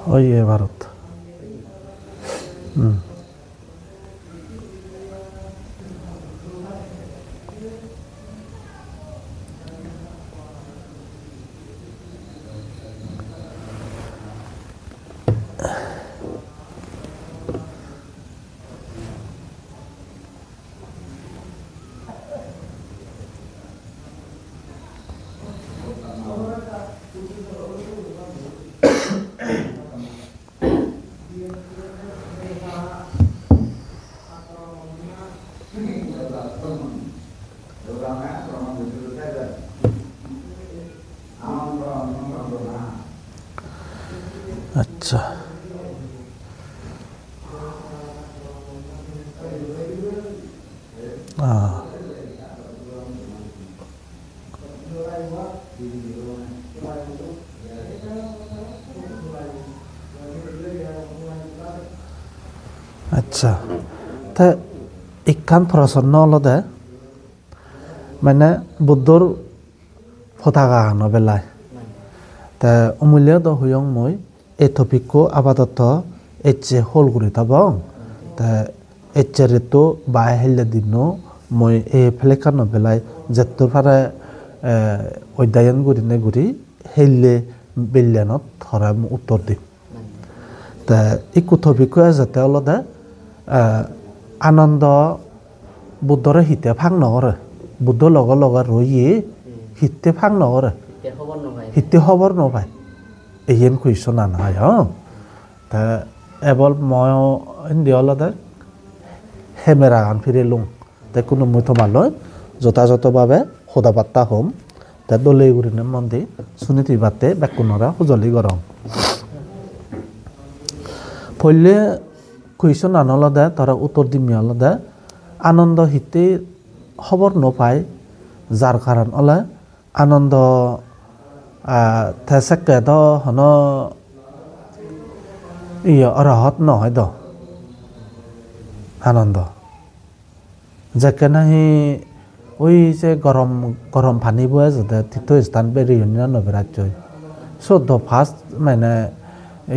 ওই ভারত আচ্ছা আচ্ছা তা ইকান প্রসন্ন হলদে মানে বুদ্ধর পতাকা আনো বেলায় তা অমূল্য দ হুয়ং মই এই টপিকও আপাতত এচে হল করে থাকবং তা এচেরে তো বাই হেলে দিন মই এই ফেলেকানো বেলায় যেতর ফারে অধ্যয়ন করি নে ঘুরি হেললে বেলিয়ানত ধরা উত্তর দিম তা এই টপিক যাতে অলদে আনন্দ বুদ্ধরে হিতে ফাং নগরে বুদ্ধ লগ লগ রয়ে হিতে ফাং নগরে হিতে খবর নপাই এইন কুইশন আনা হয় তা এবল মই হিন্দি অলদে হেমেরা গান ফিরে লুং তা কোনো মই তোমালৈ যথাযথভাৱে সোধা বাৰ্তা হ'ম তা দলে গুৰিনে মন্দি সুনীতি বাতে বেকুনৰা সুজলি গৰম পहिले কুইশন আনলদে তারা উত্তর দিমি আলাদা আনন্দ হিতে খবর নপায় যার কারণ হলে আনন্দ থেসেকে দ হন অরহত নহয় দ আনন্দ যাকে নাহি ওই যে গরম গরম পানি বয়ে যাতে তীর্থ স্থান বেরিয়ে নবেরাজ্য সদ্য ফার্স্ট মানে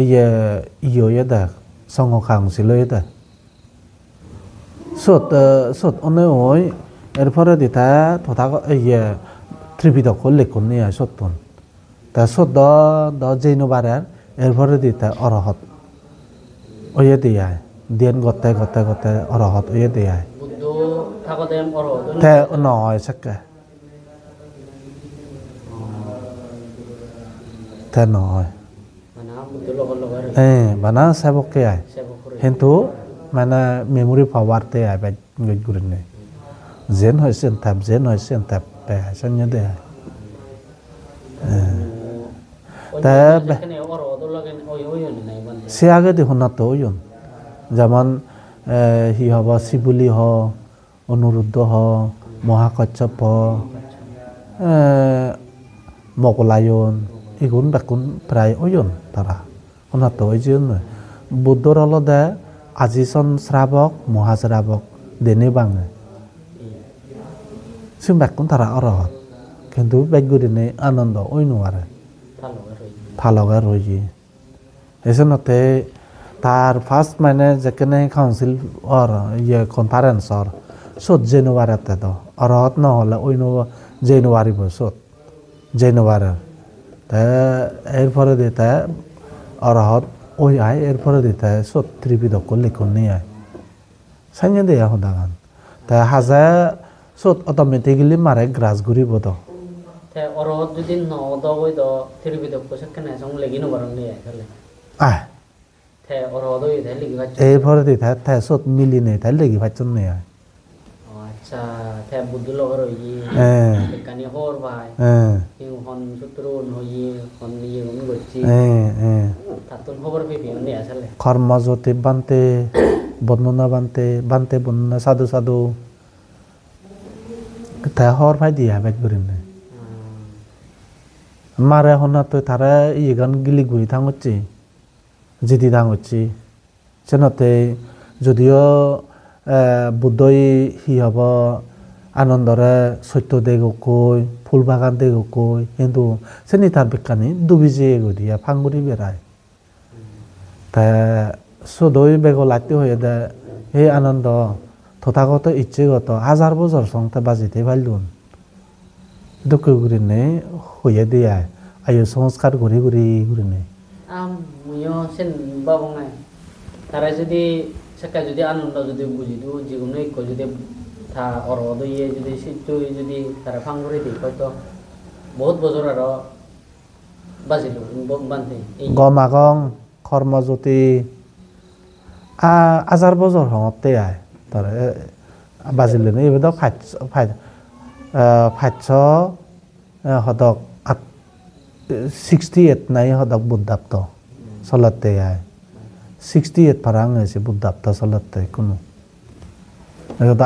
ইয়ে দেখ সংঘ কাউন্সিল দে সত অনে ওই এরপরে দিতা তথা ইয়ে ত্রিপিটক লেখন নিয়ে সত্যন তা সত দ জৈনবারের এরপরে দিতা অরহত ওয়ে দিয়ে দিন গতে গতে গতে অরহত ওয়ে দিয়ে তে নয় সাকে তে নয় বানা সেবককে আয় কিন্তু মানে মেমোরি পাওয়ারতে আয় বাই গুরিনে জেন হয়েছে তাপ জেন হয়েছে তাপ পেহাসন্য দে আয় তা সে আগে দেখুন না তো ওইন যেমন হি হব শিবুলি হ অনুরুদ্ধ হ মহাকচ্ছপ মকলায়ন এগুন বেকুন প্রায় ওইন তারা ওনার তো ওই জন্য বুদ্ধর হলদে আজিসন শ্রাবক মহাশ্রাবক দেনে বাঙে সে বেকুন তারা অরহত কিন্তু বেগুরিনে আনন্দ ওই নোয়ারে ফালগে রয়েছে এসনতে তার ফার্স্ট মানে যেখানে কাউন্সিল অর ইয়ে কনফারেন্স অর সত জেনুয়ারিতে তো অরহত নহলে ওই জেনুয়ারি সত জেনুয়ারি এরপরে দিতে অরহত ওই আয় এরপরে দিতে সত ত্রিপিটক লিখন নিয়ে আয় সাইনে দেয়া হদাগান তা হাজা সত অটোমেটিক্যালি মারে গ্রাস ঘুরিব তো অরহত যদি নদ ওই দ ত্রিপিটক সেখানে সং লেগি নবরং নিয়ে তাহলে আয় তে অরহত ওই তাহলে লেগি ভাচ্ছ এরপরে দিতে তে সত মিলি নেই তাহলে লেগি ভাচ্ছন নিয়ে আয় আচ্ছা তে বুদ্ধ লগর হই কানি হর ভাই ইউ হন সূত্রন হই হন ইয়ে গম গচ্ছি তাতন খবর পেপি নে আসলে কর্মজ্যোতি বানতে বর্ণনা বানতে বানতে বর্ণনা সাধু সাধু তা হর ভাই দিয়া বেগ করিনে মারে হনা তো তারা ইগান গিলি গুই থাঙছি জিদি থাঙছি সেনতে যদিও বুদ্ধই হি হব আনন্দরে সত্য দেগ কই ফুল বাগান দেগ কই কিন্তু সেনি তার বিজ্ঞানী দুবিজে গদিয়া ফাঙ্গুরি বেড়ায় তা শুধুই বেগলাতি হয়ে দে এই আনন্দ তথাগত ইচ্ছেগত হাজার বছর সংতে বাজিতে পারলুন দুঃখ ঘুরি নেই হয়ে দিয়ে আয়ু সংস্কার ঘুরি ঘুরি ঘুরি নেই মুইও সেন বাবু নাই তারা যদি সেকা যদি আনন্দ যদি বুঝি দিও যেগুলো যদি থা অরদ ইয়ে যদি সিদ্ধ যদি তারা ফাং করে দিই হয়তো বহুত বছর আরো বাজিল বান্ধে গমাগং কর্মজ্যোতি হাজার বছর হতে আয় তার বাজিল এবার ফাইছ হদক 68 নাই হদক বুদ্ধাপ্ত চলাতে আয় 68 ফারাং হয়েছে বুদ্ধাপ্ত চলাতে কোনো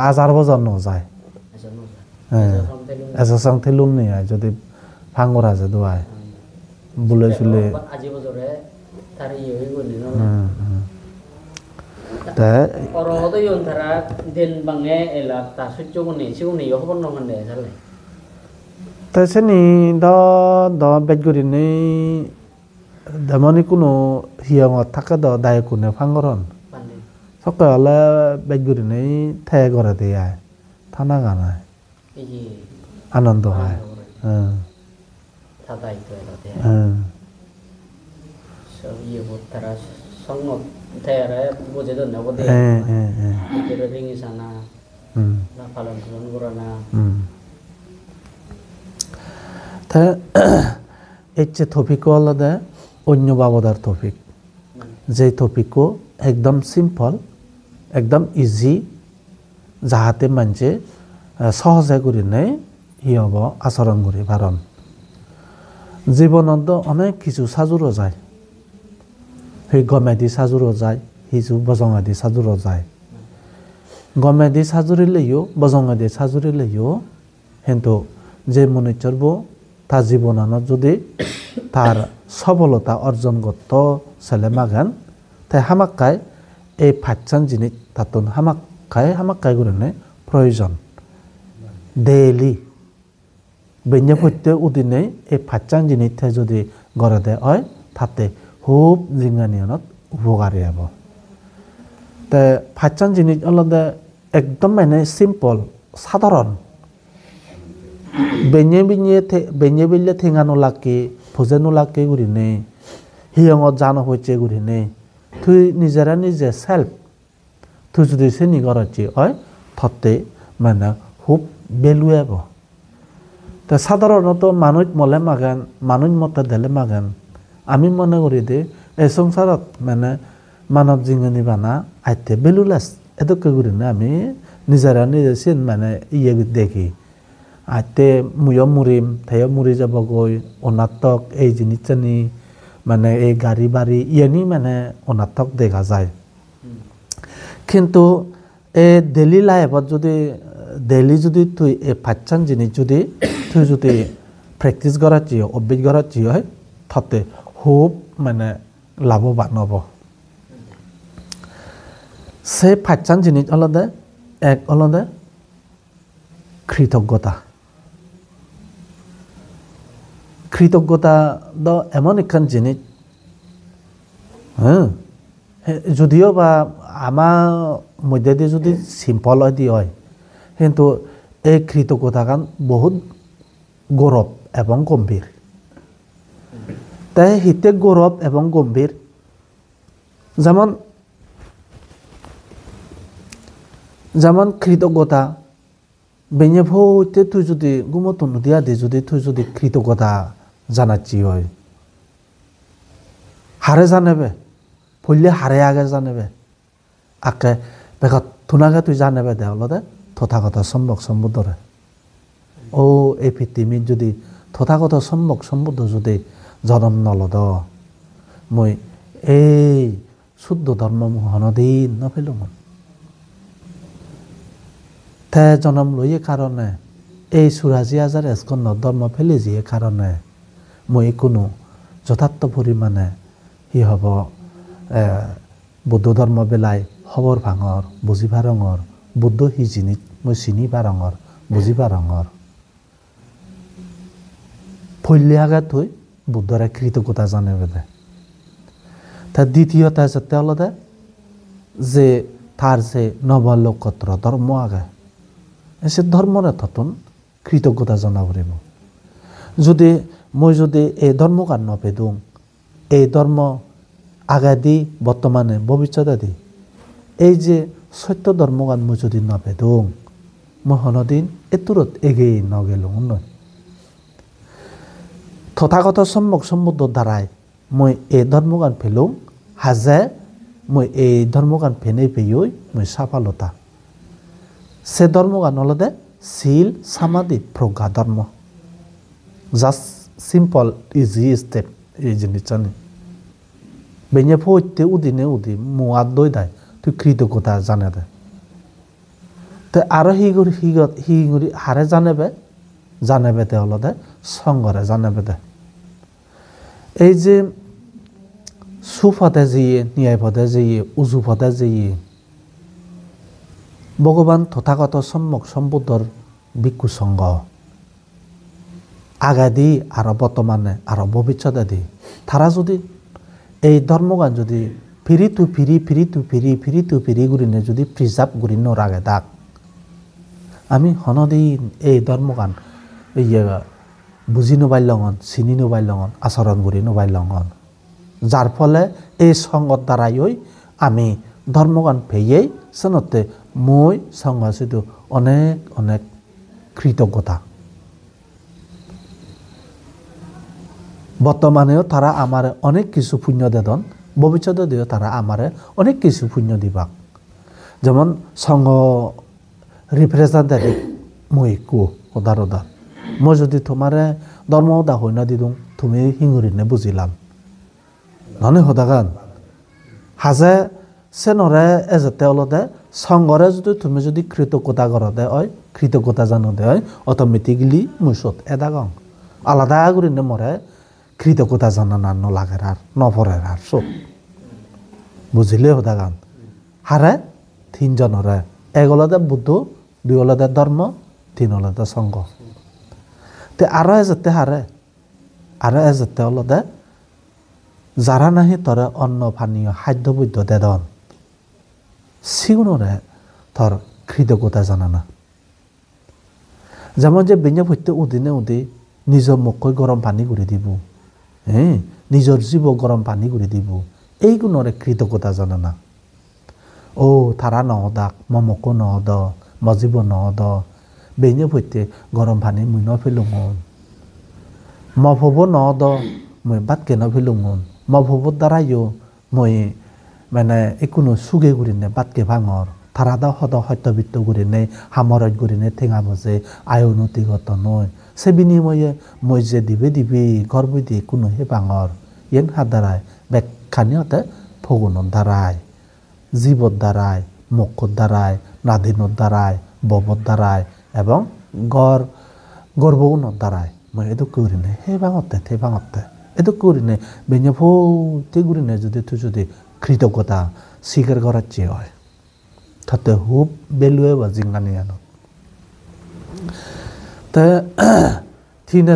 হাজার বছর নজায় এসং থেলুন নেই যদি ভাঙর আছে দোয়ায় বুলে চুলে আজি বছরে তার ইয়ে হয়ে গেল তা অরহত ইয়ন তারা দিন বাঙে এলা তা সহ্য কোনে সিগুনে হবন নমনে জালে তা সেনি দ বেগুরি নেই দামনি কোনো হিয়ঙত থাকে দ দায় কোনে ভাঙরন সকালে বেগুরি নেই থে করে দিয়ে থানা গানা আনন্দ হয় থাকাই তো এলাতে সব ইয়ে তারা সঙ্গ থেয়ারে বুঝে তো নেব দে এর রিং সানা না পালন করা না তা এই যে টপিকও আলাদা অন্য বাবদার টপিক যে টপিকও একদম সিম্পল একদম ইজি যাহাতে মানছে সহজে করে নেই ই হব আচরণ করে বারণ জীবনত অনেক কিছু সাজুরও যায় সেই গমেদি সাজুরও যায় সিজু বজঙাদি সাজুরও যায় গমেদি সাজুরিলেও বজঙাদি সাজুরিলেও কিন্তু যে মনুষ্যর তার জীবনানত যদি তার সফলতা অর্জন করত ছেলে মাগান তাই হামাক্কায় এই ফাইচান জিনিস তাতন হামাক্কায় করে প্রয়োজন ডেইলি বেঞ্জে ফৈতে উদিনে এই ফাইচান জিনিস যদি গড়ে দেয় হয় তাতে খুব জিঙ্গানিয়নত উপকারী হব তে ফাইচান জিনিস আলাদা একদম মানে সিম্পল সাধারণ বেঞ্জে বিলে ঠেঙানো লাগে ভোজেনো লাগে ঘুরিনে হিয়ঙত জানো হয়েছে ঘুরিনে তুই নিজেরা নিজে সেলফ তুই যদি সে নিগরছি হয় থতে মানে খুব বেলুয়াব তা সাধারণত মানুষ মলে মাগান মানুষ মতে দিলে মাগান আমি মনে করি দে এই সংসারত মানে মানব জিঙনি বানা আইতে বেলুলাস এদকে ঘুরিনে আমি নিজেরা নিজে চিন মানে ইয়ে দেখি আইতে মুয়ো মুরিম থেয় মুরি যাবগৈ অনাত্মক এই জিনিসটানি মানে এই গাড়ি বাড়ি ইয়ানি মানে অনাত্মক দেখা যায় কিন্তু এই ডেইলি লাইফত যদি ডেইলি যদি তুই এই ফাইচান জিনিস যদি তুই যদি প্র্যাকটিস করাচ্ছি অভ্যাস করাচ্ছি হয় তাতে খুব মানে লাভবান হব সেই ফাইচান জিনিস আলাদা এক আলাদা কৃতজ্ঞতা এমন একখান জিনিস যদিও বা আমার মধ্যে দিয়ে যদি সিম্পল হয় কিন্তু এই কৃতজ্ঞতা গান বহুত গৌরব এবং গম্ভীর তাই হিতে গৌরব এবং গম্ভীর যেমন কৃতজ্ঞতা বেঞ্জে ভৌতে তুই যদি গুমত নদিয়া দিয়ে যদি তুই যদি কৃতজ্ঞতা জানাচ্ছি হয় হারে জানেবে পড়লে হারে আগে জানেবে আকে বেকার থুনাকে তুই জানেবে দেওয়ালতে তথাগত সম্ভক সম্বুদ্ধরে ও এই পৃথিবীত যদি তথাগত সম্ভক সম্বুদ্ধ যদি জন্ম নলদ মই এই শুদ্ধ ধর্ম হনদিন নফেলো মন তে জন্ম লইয়ে কারণে এই সুরাজি হাজার এসকন ধর্ম ফেলে যিয়ে কারণে মই কোনো যথার্থ পরিমাণে হি হব বৌদ্ধ ধর্ম বেলাই খবর ভাঙর বুঝিবা রঙর বুদ্ধ হি জিনিস মই চিনিবা রঙর বুঝিবা রঙর ফল্লি আগে থৈ বুদ্ধরে কৃতজ্ঞতা জানে বেদে তা দ্বিতীয়টা যাতে আলাদা যে তার যে নবলোকোত্তর ধর্ম আগে সে ধর্মরে ততন কৃতজ্ঞতা জনাব পাৰিব যদি মই যদি এই ধর্মকার নপেদুং এই ধর্ম আগে দি বর্তমানে ভবিষ্যতে দি এই যে সত্য ধর্মগান মই যদি নপেদুং মই হনদিন এতুরত এগিয়ে নগেলুং নয় তথাগত সম্যক সম্বুদ্ধ দ্বারাই মই এই ধর্মগান ফেলুং হাজে মই এই ধর্মগান ফেনে পেয়ই মই সাফলতা সে ধর্মগান হলদে শিল সামাদি প্রজ্ঞা ধর্ম জাস্ট সিম্পল ইজি স্টেপ এই জিনিসটানি বেñe ফইতে উদিনে উদি মুয়াদ দই দায় তুই কৃতজ্ঞতা জানে দে তে আরো হিগুরি হারে জানেবে তে হলদে সঙ্গরে জানেবে দে এই যে সুপথে যেয়ে ন্যায় পথে যেয়ে উজু পথে যেয়ে ভগবান তথাগত সম্যক সম্বুদ্ধর ভিক্ষু সংঘ আগে দি আর বর্তমানে আর ভবিষ্যতে দি তারা যদি এই ধর্মগান যদি ফিরি তু ফিরি গুরিনে যদি প্রিজার্ভ গুরি নরাগে দাক আমি হনদিন এই ধর্মগান বুঝি নবাইলঙন চিনি নবাইলঙন আচরণ গুরি নবাইলঙন যার ফলে এই সংগত দ্বারাই আমি ধর্মগান পেয়েই সেনতে মই সঙ্গ শুধু অনেক অনেক কৃতজ্ঞতা বর্তমানেও তারা আমার অনেক কিছু পুণ্য দেদন ভবিষ্যতে দিও তারা আমার অনেক কিছু পুণ্য দিবাক যেমন সঙ্গ রিপ্রেজেন্টেটিভ মই কো ওদার মই যদি তোমারে ধর্ম দা হইনা দিদুং তুমি হিঙুরিনে বুঝিলাম ননে হদাগান হাজে সে নরে এজেতে অলদে সঙ্গরে যদি তুমি যদি কৃতজ্ঞতা করো দে হয় কৃতজ্ঞতা জানো দে হয় অটোমেটিকলি মুসত এদাগং আলাদা গুরিনে মরে কৃতজ্ঞতা জানা না নলাগের আর নপরের আর সব বুঝিলে হদাগান হারে তিনজনরে এক অলদে বুদ্ধ দুই অলদে ধর্ম তিন অলদে সঙ্গ তে আরো এজেতে অলদে যারা নাহি তরে অন্ন পানীয় খাদ্য বৈদ্য দেদন সিগুণরে তোর কৃতজ্ঞতা জানা না যেমন যে বেñe ফইতে উদিনে উদি নিজের মুখই গরম পানি করে দিব হ্যাঁ নিজের জীব গরম পানি করে দিব এইগুণরে কৃতজ্ঞতা জানা না ও তারা নহদাক মমকো নহদ মজিব নহদ বেñe ফইতে গরম পানি মুই নফেলুঙন মফব নহদ মই বাতকে নফেলুঙন মফবর দ্বারাইও মই মানে একোনো সুগে গুরিনে বাতকে ভাঙর তারা দা হদ সত্যবিত্ত গুরিনে হামরত গুরিনে ঠেঙা বজে আয়নতিগত নয় সে বিনিময়ে মই যে দিবি গর্ব দিয়ে কোনো হে ভাঙর ইয়েন হাত দ্বারায় ব্যাখ্যানিয়তে ফগুণর দ্বারায় জীবর দ্বারায় মুখর দ্বারায় নাধীনৰ দ্বারায় ববর দ্বারায় এবং গর্বগুণর দ্বারায় মই এদু করিনে হে ভাঙতে এদু করিনে বেñe ফতে গুরিনে যদি কৃতজ্ঞতা স্বীকার করার চেয়ে হয় তাতে খুব বেলুয়ে বা জিঙ্গানি আনো তে থিনে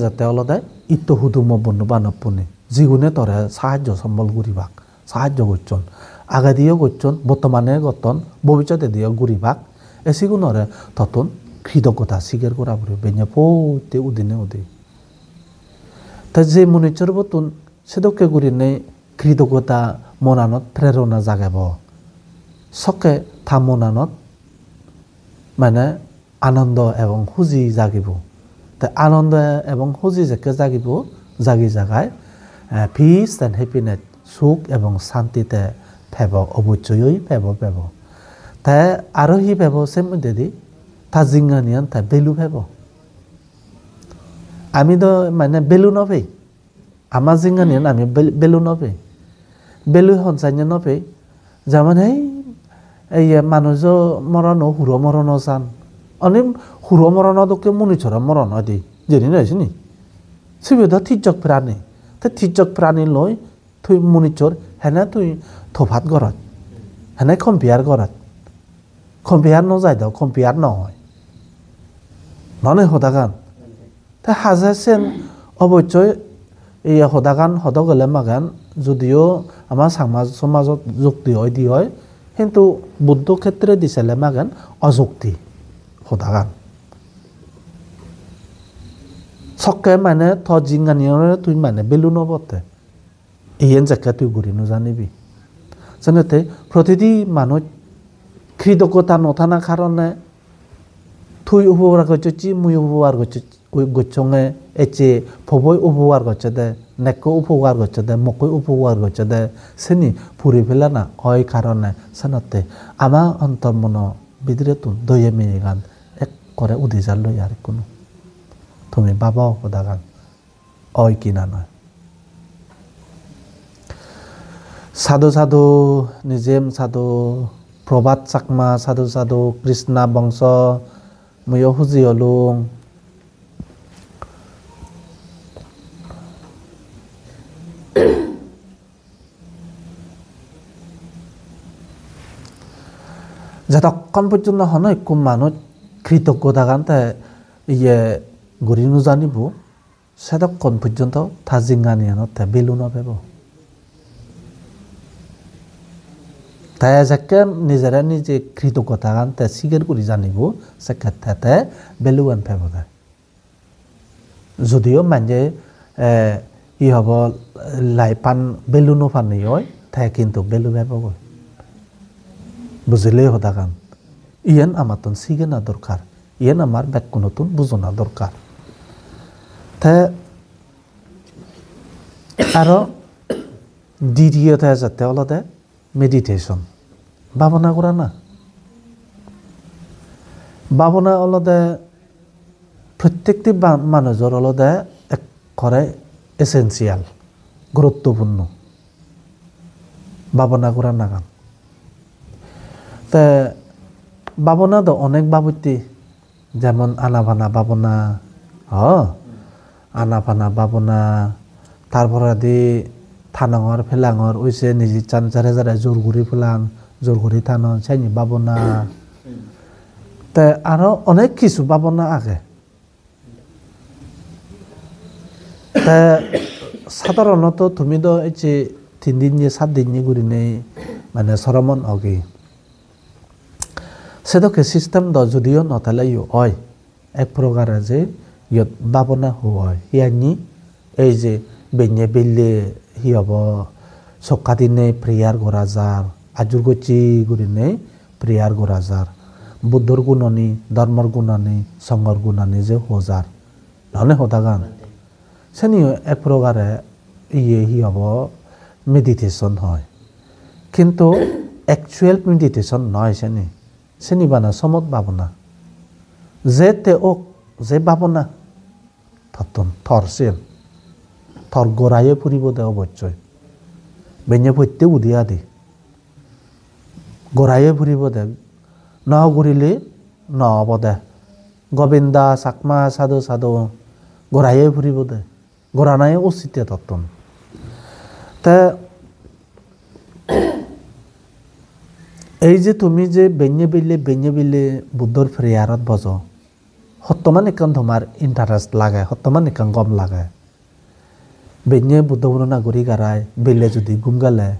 যাতে অলদে ইত্য হুদুম বন্ধু বানপুনি যিগুণে তরে সাহায্য সম্বল গুরিবাক সাহায্য করছন আগে দিয়েও করছন বর্তমানে গতন ভবিষ্যতে দিয়েও গুরিবাক এসিগুণরে ততন কৃতজ্ঞতা স্বীকার করা পড়ে বেñe ফতে উদিনে উদি তা যে মনুষ্যর বতন সেদকে গুরিনে কৃতজ্ঞতা মনানত প্রেরণা জাগাব সকে থা মনানত মানে আনন্দ এবং খুঁজি জাগিব তা আনন্দ এবং খুঁজি যেকে জাগিব জাগায় পিস এন্ড হ্যাপিনেস সুখ এবং শান্তিতে ফেব অবশ্যই ফেব তাই আরো হি ফেব সে মধ্যে দি তা জিঙ্গানিয়ান তাই বেলু ফেব আমি তো মানে বেলু নবে আমার জিঙ্গানিয়ান আমি বেলু নবে বেলু সঞ্চান্য নবে যেমন এই মানুষ মরণ হুর মরণ চান অনেক হুর মরণ দোকে মনুষ্যর মরণ দি যেনি নয়ছে নি সেবেদা থিজক প্রাণী তা থিজক প্রাণী লই তুই মনুষ্যর হেনে তুই থফাত গরত হেনে কম্পেয়ার নযায় দাও কম্পেয়ার নহয় ননে হদাগান তা হাজার সেন অবশ্যই এই সদাগান সদ গ'লে মাগান যদিও আমাৰ সমাজত যুক্তি হয় দি হয় কিন্তু বুদ্ধ ক্ষেত্ৰে দিছিলে মাগান অযুক্তি সদাগান চকে মানে থ জিংগানিয়ৰে তুই মানে বেলু নবতে ইয়েন জাকা তুই ঘুরি জানিবি জানতে প্রতিটি মানুষ কৃতজ্ঞতা নথানা কারণে তুই উপহার করছি মুই উপহার করছি গচ্ছঙে এচে ফবই উপহার করছে দে নেকো উপহার করছে দে মকই উপহার করছে দে সেনি ফুরি ফেলা না হয় কারণে সানতে আমার অন্তর্মন বিদরে তো দয়ে মিনি গান এক করে উদিজার লই আর কোনো তুমি বাবাও সদা গান হয় কিনা নয় সাধু সাধু নিজেম সাধু প্রভাত চাকমা সাধু সাধু কৃষ্ণা বংশ ময়ো খুজি হলুং যতক্ষণ পর্যন্ত হন একটু মানুষ কৃতজ্ঞতা গানতে ইয়ে গড়ি নুজানিব সেতক্ষণ পর্যন্ত থাজিঙ্গানিয়ানতে বেলু নবেব তাই যাকে নিজেরা নিজে কৃতজ্ঞতা গানতে সিগের করে জানিব সেক্ষেত্রে বেলুয়ান ফেব যদিও মানে ই হব লাই পান বেলু নোফানি হয় তাই কিন্তু বেলু ফেব বুঝলেই হতা গান ইয়ান আমার তো সিগে না দরকার ইয়ান আমার ব্যাক নতুন বুঝনা দরকার তাই আরো দ্বিতীয়তে যাতে হলদে মেডিটেশন ভাবনা করা না ভাবনা হলদে প্রত্যেকটি মানুষের হলদে এক করে এসেন্সিয়াল গুরুত্বপূর্ণ ভাবনা করা না গান তে ভাবনা তো অনেক বাবতি যেমন আনাভানা ভাবনা আনাভানা ভাবনা তারপরে দি থানঙর ফেলাঙর ওইসে নিজে চান চারে যারা জোর ঘুরি ফেলাং জোর ঘুরি থান চাইনি ভাবনা তে আরো অনেক কিছু ভাবনা আগে তে সাধারণত তুমি তো এই যে 3 দিন 7 দিন ঘুরি নেই মানে সরমন অগে সেদকে সিস্টেম দ যদিও নতালাইও হয় এক প্রকারে যে ইয়ত ভাবনা হয় ইয়ানি এই যে বেnye বেলে হি হব সক্কা দিনে প্রেয়ার করা যার আজুর গচি গুরিনে প্রেয়ার করা যার বুদ্ধর গুণনি ধর্মর গুণানি সংঘর গুণানি যে হজার ননে হতা গান সেনি এক প্রকারে ইয়ে হি হব মেডিটেশন হয় কিন্তু অ্যাকচুয়াল মেডিটেশন নয় সেনি সেনি বানা সমত ভাবনা যে তে ওক যে ভাবনা থতন থরসেন থর গোড়াইয়ে ফুরিব দে অবশ্যই বেঞ্জে ভরতে উদিয়া দি গোড়াইয়ে ফুরিব দে ন ঘুরিলে ন হব দে গোবিন্দা চাকমা সাধু সাধু গোড়াইয়ে ফুরিব দে গোড়া নাই উচিতে তত্তন তা এই যে তুমি যে বেঞ্জে বিলে বুদ্ধর প্রেয়ারত বজ সত্যমান একান তোমার ইন্টারেস্ট লাগে সত্যমান একান গম লাগে বেঞ্জে বুদ্ধ বর্ণনা ঘুরি গারায় বেলে যদি গুম গালে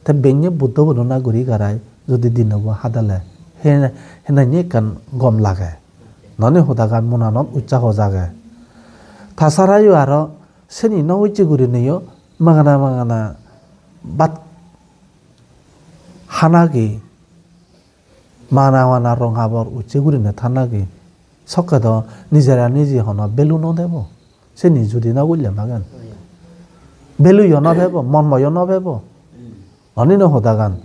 তা বেঞ্জে বুদ্ধ বর্ণনা ঘুরি গারায় যদি দিন হাদালে হেনানি একান গম লাগে ননে হুদা গান মনানত উৎসাহ জাগে তাছাড়াও আরো সেনি ন উচ্চে ঘুরি নেও মাগানা বাত হানাগি মানা রঙাবর উচ্চে ঘুরি নে থানাগি সকে তো নিজেরা নিজে হন বেলু নদেব সে যদি না বললে মাগান বেলু নভেব মনময় নভেব অনি নহদা গান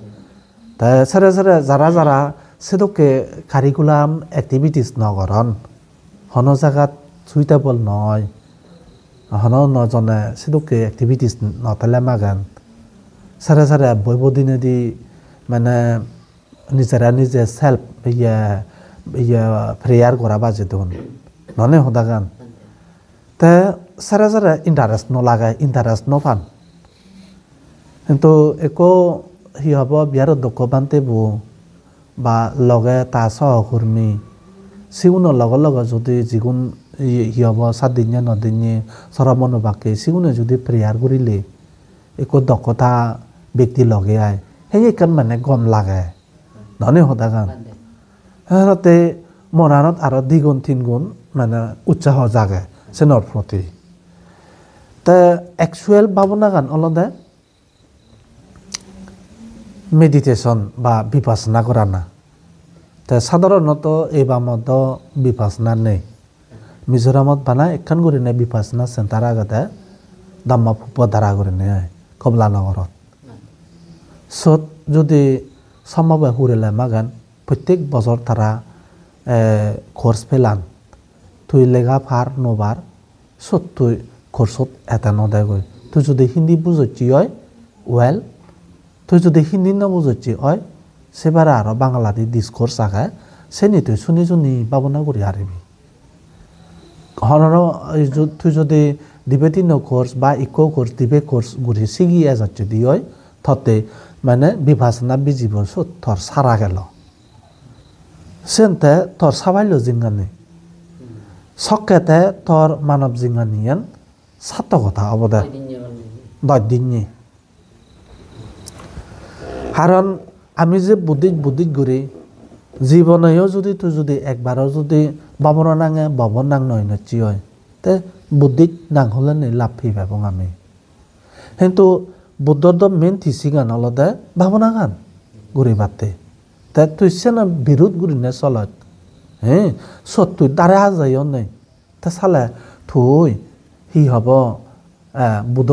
তাই সারে সারে যারা সেদকে কারিকুলাম অ্যাক্টিভিটিস নগরন হন জায়গাত সুইটেবল নয় হন নজনে সেদকে অ্যাক্টিভিটিস নতালে মাগান সারে বইব দিনে দি মানে নিজেরা নিজে সেলফ প্রেয়ার করা বাজে তখন ননে হদা গান তে সারা ইন্টারেস্ট নলাগায় ইন্টারেস্ট নফান কিন্তু একো হি হব বিয়ার দক্ষ বান্তেবো বা লগে তা সহকর্মী সিগুণৰ লগে যদি যিগুণ হিয়ব 7 দিন 9 দিন সরমন বাকে সিগুনে যদি প্রেয়ার করিলে একো দক্ষতা ব্যক্তি লগে আয় সেই একান মানে গম লাগে ননে হদাগান সিহঁতে মৰাণত আৰু 2 গুণ 3 গুণ মানে উৎসাহ জাগে চেনৰ প্ৰতি তে একচুৱেল ভাৱনা গান অলদে মেডিটেশ্যন বা বিপাসনা কৰা না তে সাধাৰণত এই বামত বিপাসনা নেই মিজোৰামত বানা এখন কৰি নে বিপাসনা চেণ্টাৰ আগতে দাম্মাপুপ ধাৰা কৰি নে কমলানগৰত সত যদি সম্ভৱ হুৰেলে মাগান প্ৰত্যেক বছৰ তাৰা কোর্স পেলান তুই লেগা ফার নবার সত তুই কোর্সত এটা নদায় গই তুই যদি হিন্দি বুঝছি হয় ওয়েল তুই যদি হিন্দি না বুঝছি হয় সেবারে আরো বাংলাতে ডিসকোর্স আগে সেনি তুই শুনি শুনি ভাবনা করি হারিবি হনর তুই যদি ডিবেটিন কোর্স বা ইকো কোর্স ডিবে কোর্স ঘুরি শিগিয়ে যাচ্ছে দি হয় থতে মানে বিভাসনা বিজিব সত থর সারা গেল সেনতে তোর সাবাইল জিঙ্গানি সকেতে তোর মানব জিঙ্গানিয়ান সাত কথা অবদা 10 দিন কারণ আমি যে বুদ্ধিত ঘুরি জীবনেও যদি তুই যদি একবারও যদি বাবর নাঙে ববন নাং নয় নচি হয় তে বুদ্ধিত নাং হলে নেই লাভ ফি পাবো আমি কিন্তু বুদ্ধর মেন থিসি গান অলদে ভাবনা গান ঘুরি বাতে তা তুই সেনা বিরোধ করি না চলত হ্যাঁ সত তুই তারে যাইও নেই তা চালে থুই হি হব বুদ্ধ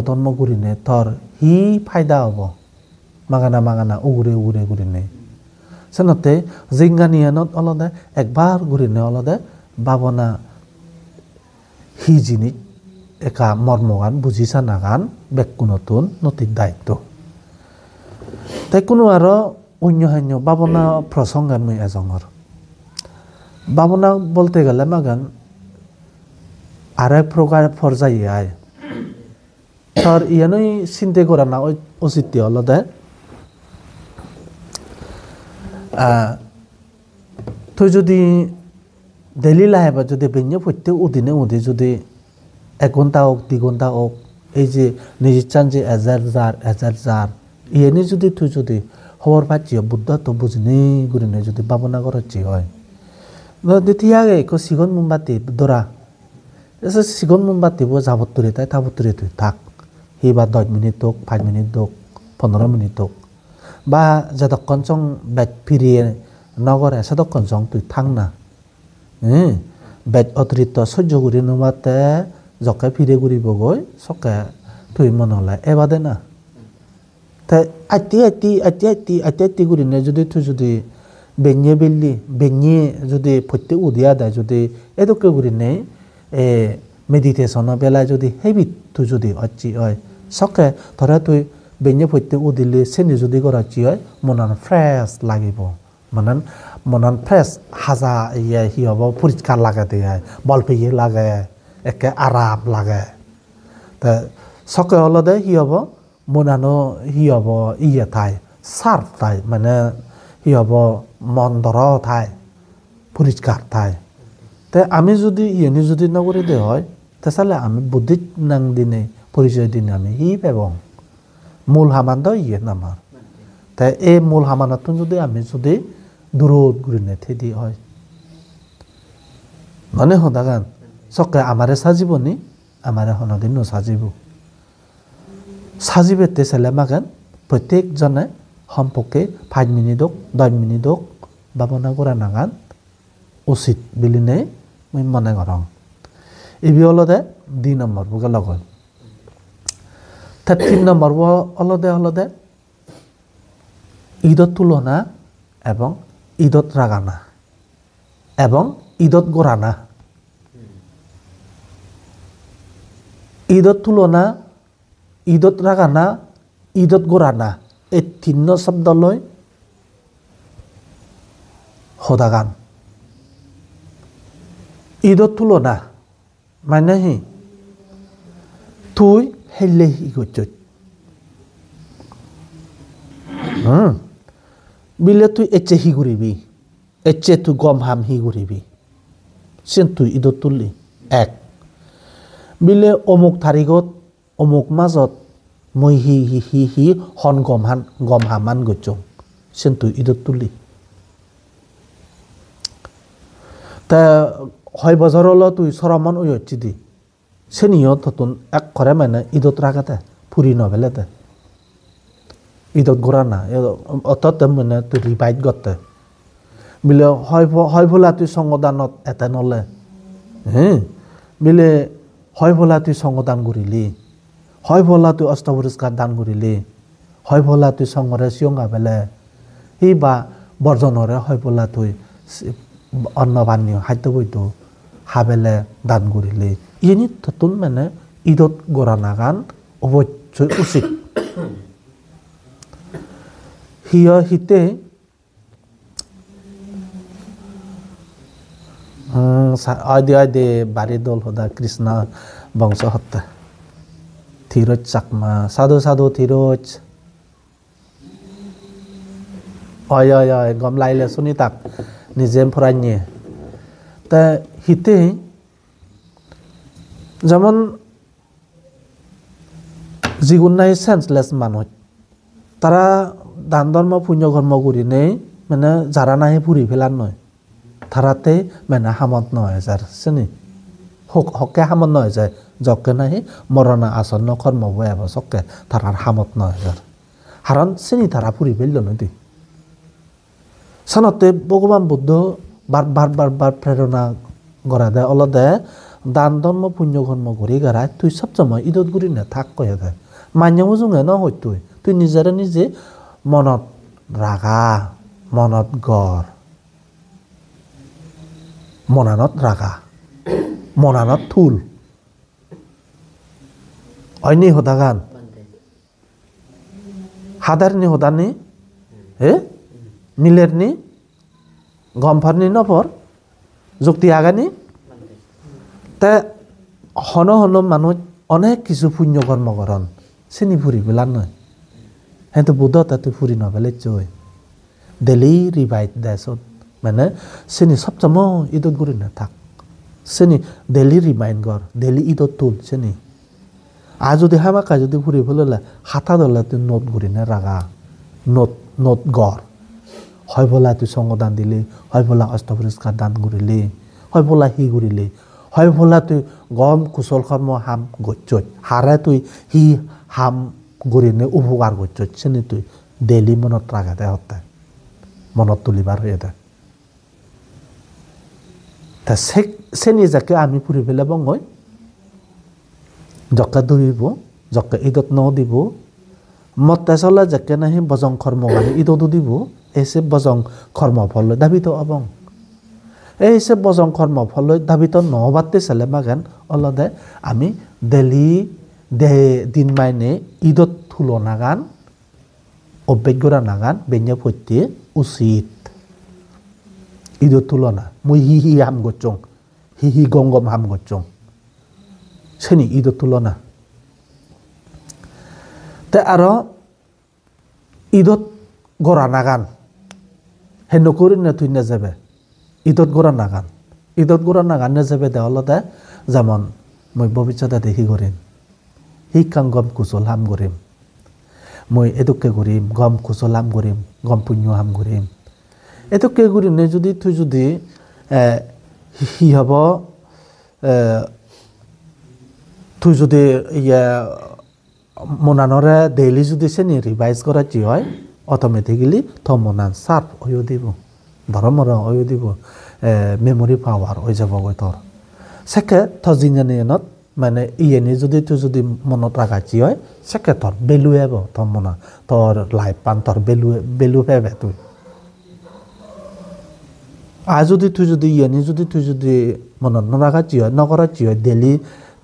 ধর্ম করি নে তোর হি ফায়দা হব মাগানা উগুরে ঘুরি নে সেনতে জিঙ্গানিয়ানত অলদে একবার ঘুরি নে অলদে ভাবনা হি জিনিস একা মর্মগান বুঝিছা নাগান বেকু নতুন নতির দায়িত্ব তাই কোনো আরো অন্য ভাবনা প্রসঙ্গে আমি এজঙর ভাবনা বলতে গেলে মাগান আর এক প্রকার পর্যায়ে আয় তোর ইয়ানই চিন্তা করা না উচিত হলদে তুই যদি ডেইলি লাইফে যদি বেঞ্জে প্রত্যেক উদিনে যদি 1 ঘন্টা হোক 2 ঘন্টা হোক এই যে নিজের চান যে 1000 jar ইয়ানি যদি তুই যদি খবর পাচ্ছি বুদ্ধ তো বুঝনি গুরিনে যদি ভাবনা করছি হয় দ্বিতীয় সিগন মোমবাতি দরা সিগন মোমবাতি যাবতরে তাই তাবতরে তুই থাক সেইবার 10 মিনিট হোক 5 মিনিট হোক 15 মিনিট হোক বা যতক্ষণ চং বেদ ফিরিয়ে নগরে সেতক্ষণ চং তুই থাক না বেদ অতিরিক্ত সহ্য করি নোমাতে জকে ফিরে ঘুরিব গই সকে তুই মনে হলে এবাদে না তাই আইটি ঘুরিনে যদি তুই যদি বেঞ্জে যদি প্রত্যেক উদিয়া দেয় যদি এদকে ঘুরিনে মেডিটেশনের বেলায় যদি হেবিট তুই যদি অচ্ছি হয় সকে ধরে তুই বেঞ্জে প্রত্যেক উদিলে সেনি যদি করাচ্ছি হয় মনান ফ্রেশ লাগিব মনান ফ্রেশ হাজা ইয়ে হি হব পরিষ্কার লাগে দিয়ে বল পেয়ে লাগে একে আরাম লাগে তা সকে হলদে হি হব মনানো হি হব ইয়ে থাই সার্ফ থাই মানে হি হব মন্দর থাই পরিষ্কার থাই তে আমি যদি ইয়েনি যদি নগরে দে হয় তাহলে আমি বুদ্ধিত নাং দিনে পরিচয় দিনে আমি হি পেবং মূল হামান তো ইয়ে নামার তাই এই মূল হামানতন যদি আমি যদি দূরত ঘুরি নে থেদি হয় মানে সদাগান চকে আমারে সাজিবনি আমারে হনদিন নসাজিব সাজিবেতে ছেলে মাগান প্রত্যেকজনে সম্পর্কে 5 মিনিট হোক 10 মিনিট হোক ভাবনা করা নাগান উচিত বুলি নেই মই মনে করং এবি হলদে 2 নম্বর বুকে লগন 3 নম্বর হলদে ঈদত তুলনা এবং ঈদত রাগানা এবং ঈদত গোরানা ঈদত তুলনা ঈদত রাগানা ঈদত গোরানা এই 3 শব্দ লয় সদাগান ঈদত তুলনা মানে হি তুই হেলে হি গচ্ছত বিলে তুই এচে হি ঘুরিবি এচে তুই গম হাম হি ঘুরিবি সেন তুই ঈদত তুললি এক বিলে অমুক তারিখত অমুক মাজত মই হি হন গম হামান গৈছোঁ সেন তুই ঈদত তুললি তা হয় বজারলৈ তুই চৰমন উয়চ্ছি দি সেনিও ততুন এক করে মানে ঈদত রাখাতে ফুরি নবেলেতে ঈদত ঘোরা না অততে মানে তুই রিভাইট করতে বিলে হয় ভোলা তুই সংগদানত এতে নলে হ্যাঁ বিলে হয় ভোলা তুই সংগদান করিলি হয় ভোলা তুই অষ্টপুরস্কার দান করিলি হয় ভোলা তুই সংগরে চিয়ঙা বেলে সি বা বর্জনরে হয় ভোলা তুই অন্ন পানীয় খাদ্য বৈত হাবেলে দান করিলি ইনি ততুন মানে ঈদত গড়া নাগান অবশ্যই উচিত হিতে আয় দে বাড়ি দল হদা কৃষ্ণ বংশ হত্যা ধীরজ চাকমা সাধু সাধু ধীরজ অয় গম লাইলে শুনি তাক নিজে ফরাই নিয়ে তা হিতে যেমন যিগুণ নাই সেন্সলেস মানুষ তারা দান ধর্ম পুণ্য কর্ম করি নেই মানে যারা নাই ফুরি ফেলার নয় তারাতে মানে হামত নয় যার চিনি হকে হামত নয় যায় যকে নাই মরণা আসন্ন কর্ম বয়ে চকে তারার হামত নয় যার হারণ চিনি তারা ফুরি ফেলল নদী সানতে ভগবান বুদ্ধ বার প্রেরণা করা দেয় অলদে দান ধর্ম পুণ্য কর্ম করি গারায় তুই সব সময় ঈদত ঘুরি না থাক কয়ে দেয় মান্যও জোঙে নহয় তুই নিজেরে নিজে মনত রাখা মনত গড় মনানত রাখা মনানত থুল অন্য হতা গান হাদার নি হতা নি হে মিলের নি গমফার নি নফর যুক্তি আগানি তে হন মানুষ অনেক কিছু পুণ্য কর্ম করন চিনি ফুরি পেলার নয় হ্যাঁ তো বুধ তাতে ফুরি নবেলে চই ডেলি রিভাইট দেশত মানে চিনি সব সময় ঈদত ঘুরি না থাক চিনি ডেলি রিমাইন্ড কর ডেলি ঈদত তুল চিনি আর যদি হামাকা যদি ফুরি ফেললে হাতা দলে তুই নোট ঘুরি না রাগা নোট গড় হয় বলা তুই সঙ্গদান দিলি হয় বলা অষ্টপুরস্কার দান করিলি হয় বলা হি ঘুরিলি হয় বলা তুই গম কুশল কর্ম হাম গচ্ছত হারে তুই হি হাম গরিনে উপকার গচ্ছত চিনি তুই ডেইলি মনত রাখাতে হতে মনত তুলিবার হয়ে দে তা চেনি যাকে আমি ফুরি ফেলে বঙ্গই জকে ধুইব জকে ঈদত ন দিব মতে চলে যাকে নাহি বজং কর্ম মানে ঈদতো দিব এসে বজং কর্ম ফল দাবিত অবং এইসে বজং কর্ম ফল দাবিত নহবাতে চালে বাগান অলদে আমি ডেলি দিন মাইনে ঈদত থুলো নাগান অভ্যাগ্যরা নাগান বেঞ্জা পত্যে উচিত ঈদত তুলনা মুই হি হাম গচ্ছং হি গম হাম গচ্ছং সেনি ঈদত তুলনা তে আরো ঈদত গড়া নাগান হে নকরি না তুই না যাবে ঈদত গড়া নাগান না যাবে দেওয়ালতে যেমন মই ভবিষ্যতে দেখি করিম শিক্ষাং গম কুশল হাম করিম মই এদুকে করিম গম কুশল হাম করিম গম পুণ্য হাম করিম এদুকে করিম নে যদি তুই যদি হি হব তুই যদি ইয়া মনানরে ডেইলি যদি চেনি রিভাইজ করা কি হয় অটোমেটিক্যালি তো মনান সার্ভ হয়ে দিব ধর্মর হয়ে দিব মেমোরি পাওয়ার হয়ে যাব তোর সেকে থজিনিয়ানত মানে ইয়েনি যদি তুই যদি মনত রাখা কি হয় সেকে তোর বেলু হব তোর মনা তোর লাইফ পান তোর বেলু হবে তুই আর যদি তুই যদি ইয়েনি যদি তুই যদি মনত নরাখা কি হয় নকরা কি হয় ডেইলি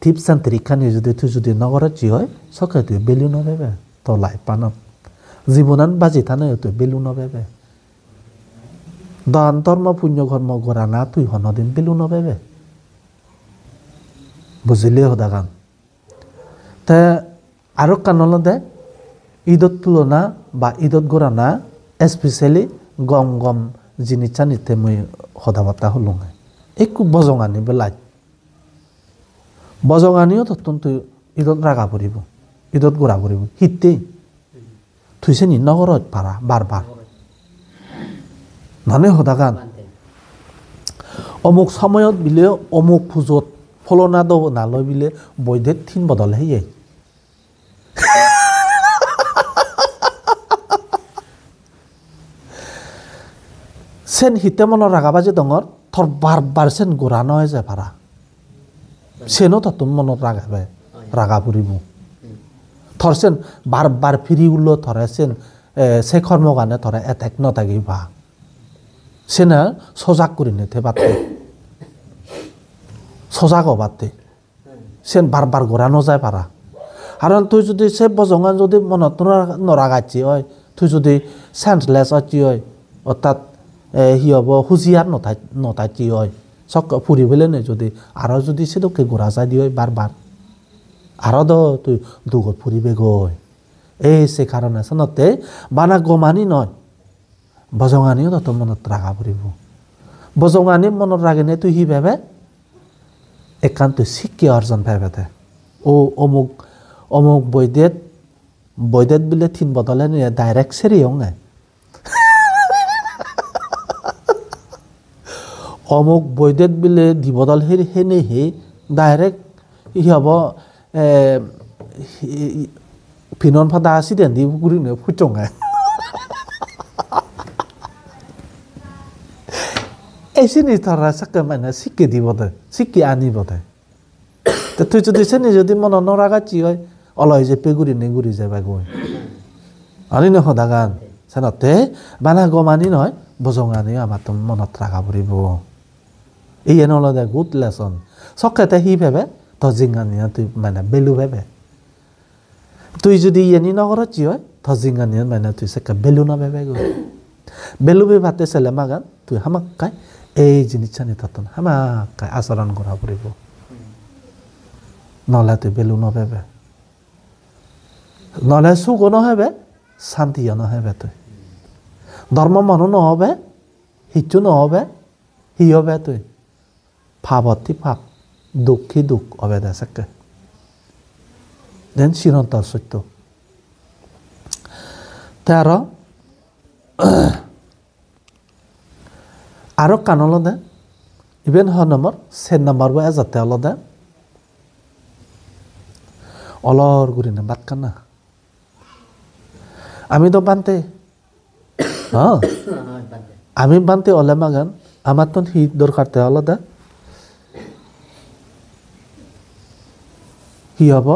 টিপস এন্ড ট্রিকখানি যদি তুই যদি নকরা কি হয় সকে তুই বেলু নভেবে তোর লাইফ পানত জীবনান বাজি থানে তুই বেলু নভেবে দান ধর্ম পুণ্য কর্ম করা না তুই হনদিন বেলু নভেবে বুঝিলে হদা গান তে আরো কানল দে ঈদত তুলনা বা ঈদত গড়া না স্পেশালি গম জিনিসা নিতে মই সদা বার্তা হলো একো বজঙানি বেলাই বজঙানিও ততন তুই ঈদত রাগা পৰিব ঈদত গোৰা পৰিব শীতে থৈছে নি নগৰত পাৰা বাৰ নানে সদাগান অমুক সময়ত বিলে অমুক পূজত ফলনা দ নালয় বিলে বৈদেত থিন বদলে হেয়ে সেন হিতে মনৰ ৰাগাবাজে ডঙৰ থৰ বাৰ সেন গোৰা নহয় যায় পাৰা সেনো ততন মনত ৰাগাবে ৰাগা পৰিব থৰ সেন বাৰ ফিৰি উল্লো ধৰে সেন সে কৰ্ম কাৰণে ধৰে এটেক নথাকি ভা সেনা সজাগ কৰি নেথে বাতে সজাগ হবাতে সেন বাৰ গোৰা নযায় পাৰা আৰু তুই যদি সে বজঙা যদি মনত নৰাগাচ্ছি হয় তুই যদি সেন্সলেছ আছি হয় অৰ্থাৎ সি হ'ব হুজিয়াৰ নথাকি হয় চক ফুৰিবলৈ নে যদি আৰু যদি সেদকে গোৰা যাই দি হয় বাৰ আৰু তুই দুগত ফুৰিবে গৈ এই সে কাৰণে চনতে বানা গমানি নয় বজঙানিও তত মনত ৰাগা পৰিব বজঙানি মনত ৰাগেনে তুই সি ভাবে একান্ত শিক্ষা অৰ্জন ভাবে অমুক বৈদেত বিলে থিন বদলে নিয়ে ডাইৰেক্ট চেৰি হঙে অমুক বৈদেত বিলে দি বদল হেনে হে ডাইৰেক্ট সি হ'ব ফিনন ফাদা আছিদেন দি গুৰি নে ফুটঙে এই জিনিস ধরা চাকে মানে শিক্ষা দিব দে শিক্ষা আনিব দে তুই যদি চেনি যদি মন নরাগাচ্ছি হয় অলয় যে পেগুৰি নেগুৰি যাবা গৈ আনি নহ দাগান চেনতে বানা গমানি নহয় বজঙানি আমাৰ তো মনত ৰাখা পৰিব এই এনল দে গুড লেসন চকেতে সি ভাবে তজিঙানিয়া তুই মানে বেলু ভাবে তুই যদি এনি নগরচ্ছি হয় তজিঙানিয়া মানে তুই চাকে বেলু নাভাবে গৈ বেলু ভাতে চেলে মাগান তুই হামাক কাই এই জিনিসটা ততন হামাকাই আচৰণ কৰা পৰিব নহলে তুই বেলু নভাবে নহলে সুখ নহবে শান্তিও নহবে তুই ধৰ্ম মানুহ নহবে সিটো নহবে সি হবে তুই ভাৱতী ভাৱ দুখী দুখ হবে দে চাকে যেন চিৰন্তৰ সত্য তেৰ আৰু কানলদে ইভেন হ নম্বৰ চেন নম্বৰ বা এজাতে অলদে অলর গুরিনে বাত কানা আমি তো বানতে হ্যাঁ আমি বানতে ওলে মাগান আমার তো হি দরকারতে আলাদা কি হব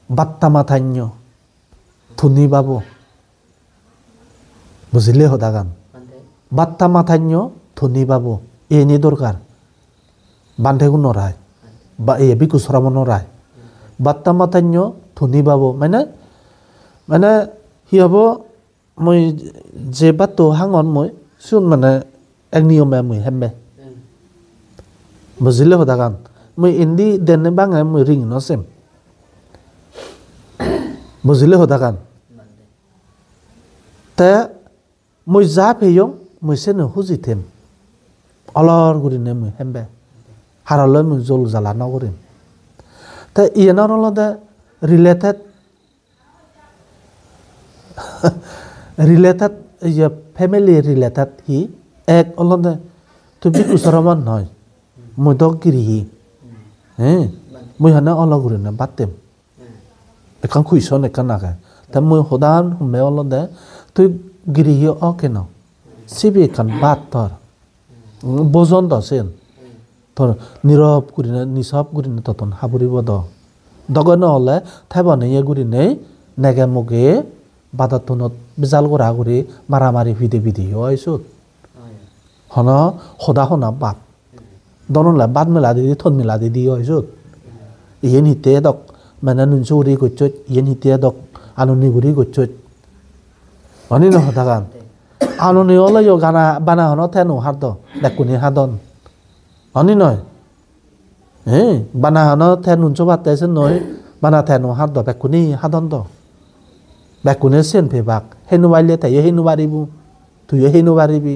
বাত্তা মাথান্য ধনী বাবু বুঝিলে হদাগান বাত্তা মাথান্য ধনী বাবু এনে দরকার বান্ধেগু নরায় বা এ বিকু সরাম নরায় বাত্তা মাথান্য ধনী বাবু মানে কি হব মই যে বাতো হাঙন মই শুন মানে এক নিয়মে মই হেমবে বুঝিলে হদাগান মই ইন্দি দেনে বাঙে মই রিং নসেম বুঝিলে হদাগান তে মই যা পেয়ং মই সে নুজি থেম অলর গুরিনে মই হেমবে হারালে মই জল জ্বালা নকরিম তে ইয়েনার অলদে রিলেটেড ইয়ে ফ্যামিলি রিলেটেড হি এক অলদে তুমি কুসরমান নয় মই তো গিরিহি হ্যাঁ মই হানে অলগ গুরিনে বাতেম এখন খুইছন এখন নাগে তা মই সদান হুমে অলদে তুই গিরিহি অ কেন সিবি এখন বাত তোর বোজন দছেন তোর নীরব গুরিনে নিসব গুরিনে ততন হাবুরিব দগন হলে থাইবনে ইয়ে গুরিনে নেগে মুগে বাদাতনত বিজাল করা করে মারামারি ভিদে ভিদি হয়েছত হন সদা হনা বাদ দনলে বাদ মেলা দি থন মেলা দি হয়েছত ইয়েন হিতে দক মানে নুনচুরি করছত ইয়েন হিতে দক আননি গুড়ি করছত অনি ন হতাগান আননি হলে গানা বানা হন থেনো হাদ দেখুনি হাদন অনি নয় হ্যাঁ বানা হন থেন নুনচু বাতাইছে নয় বানা থেনো হাদ বেকুনি হাদন দ বেকুনে সেন ফেবাক হেনু বাইলে তাইও হেনু বাড়িব তুইও হেনু বাড়িবি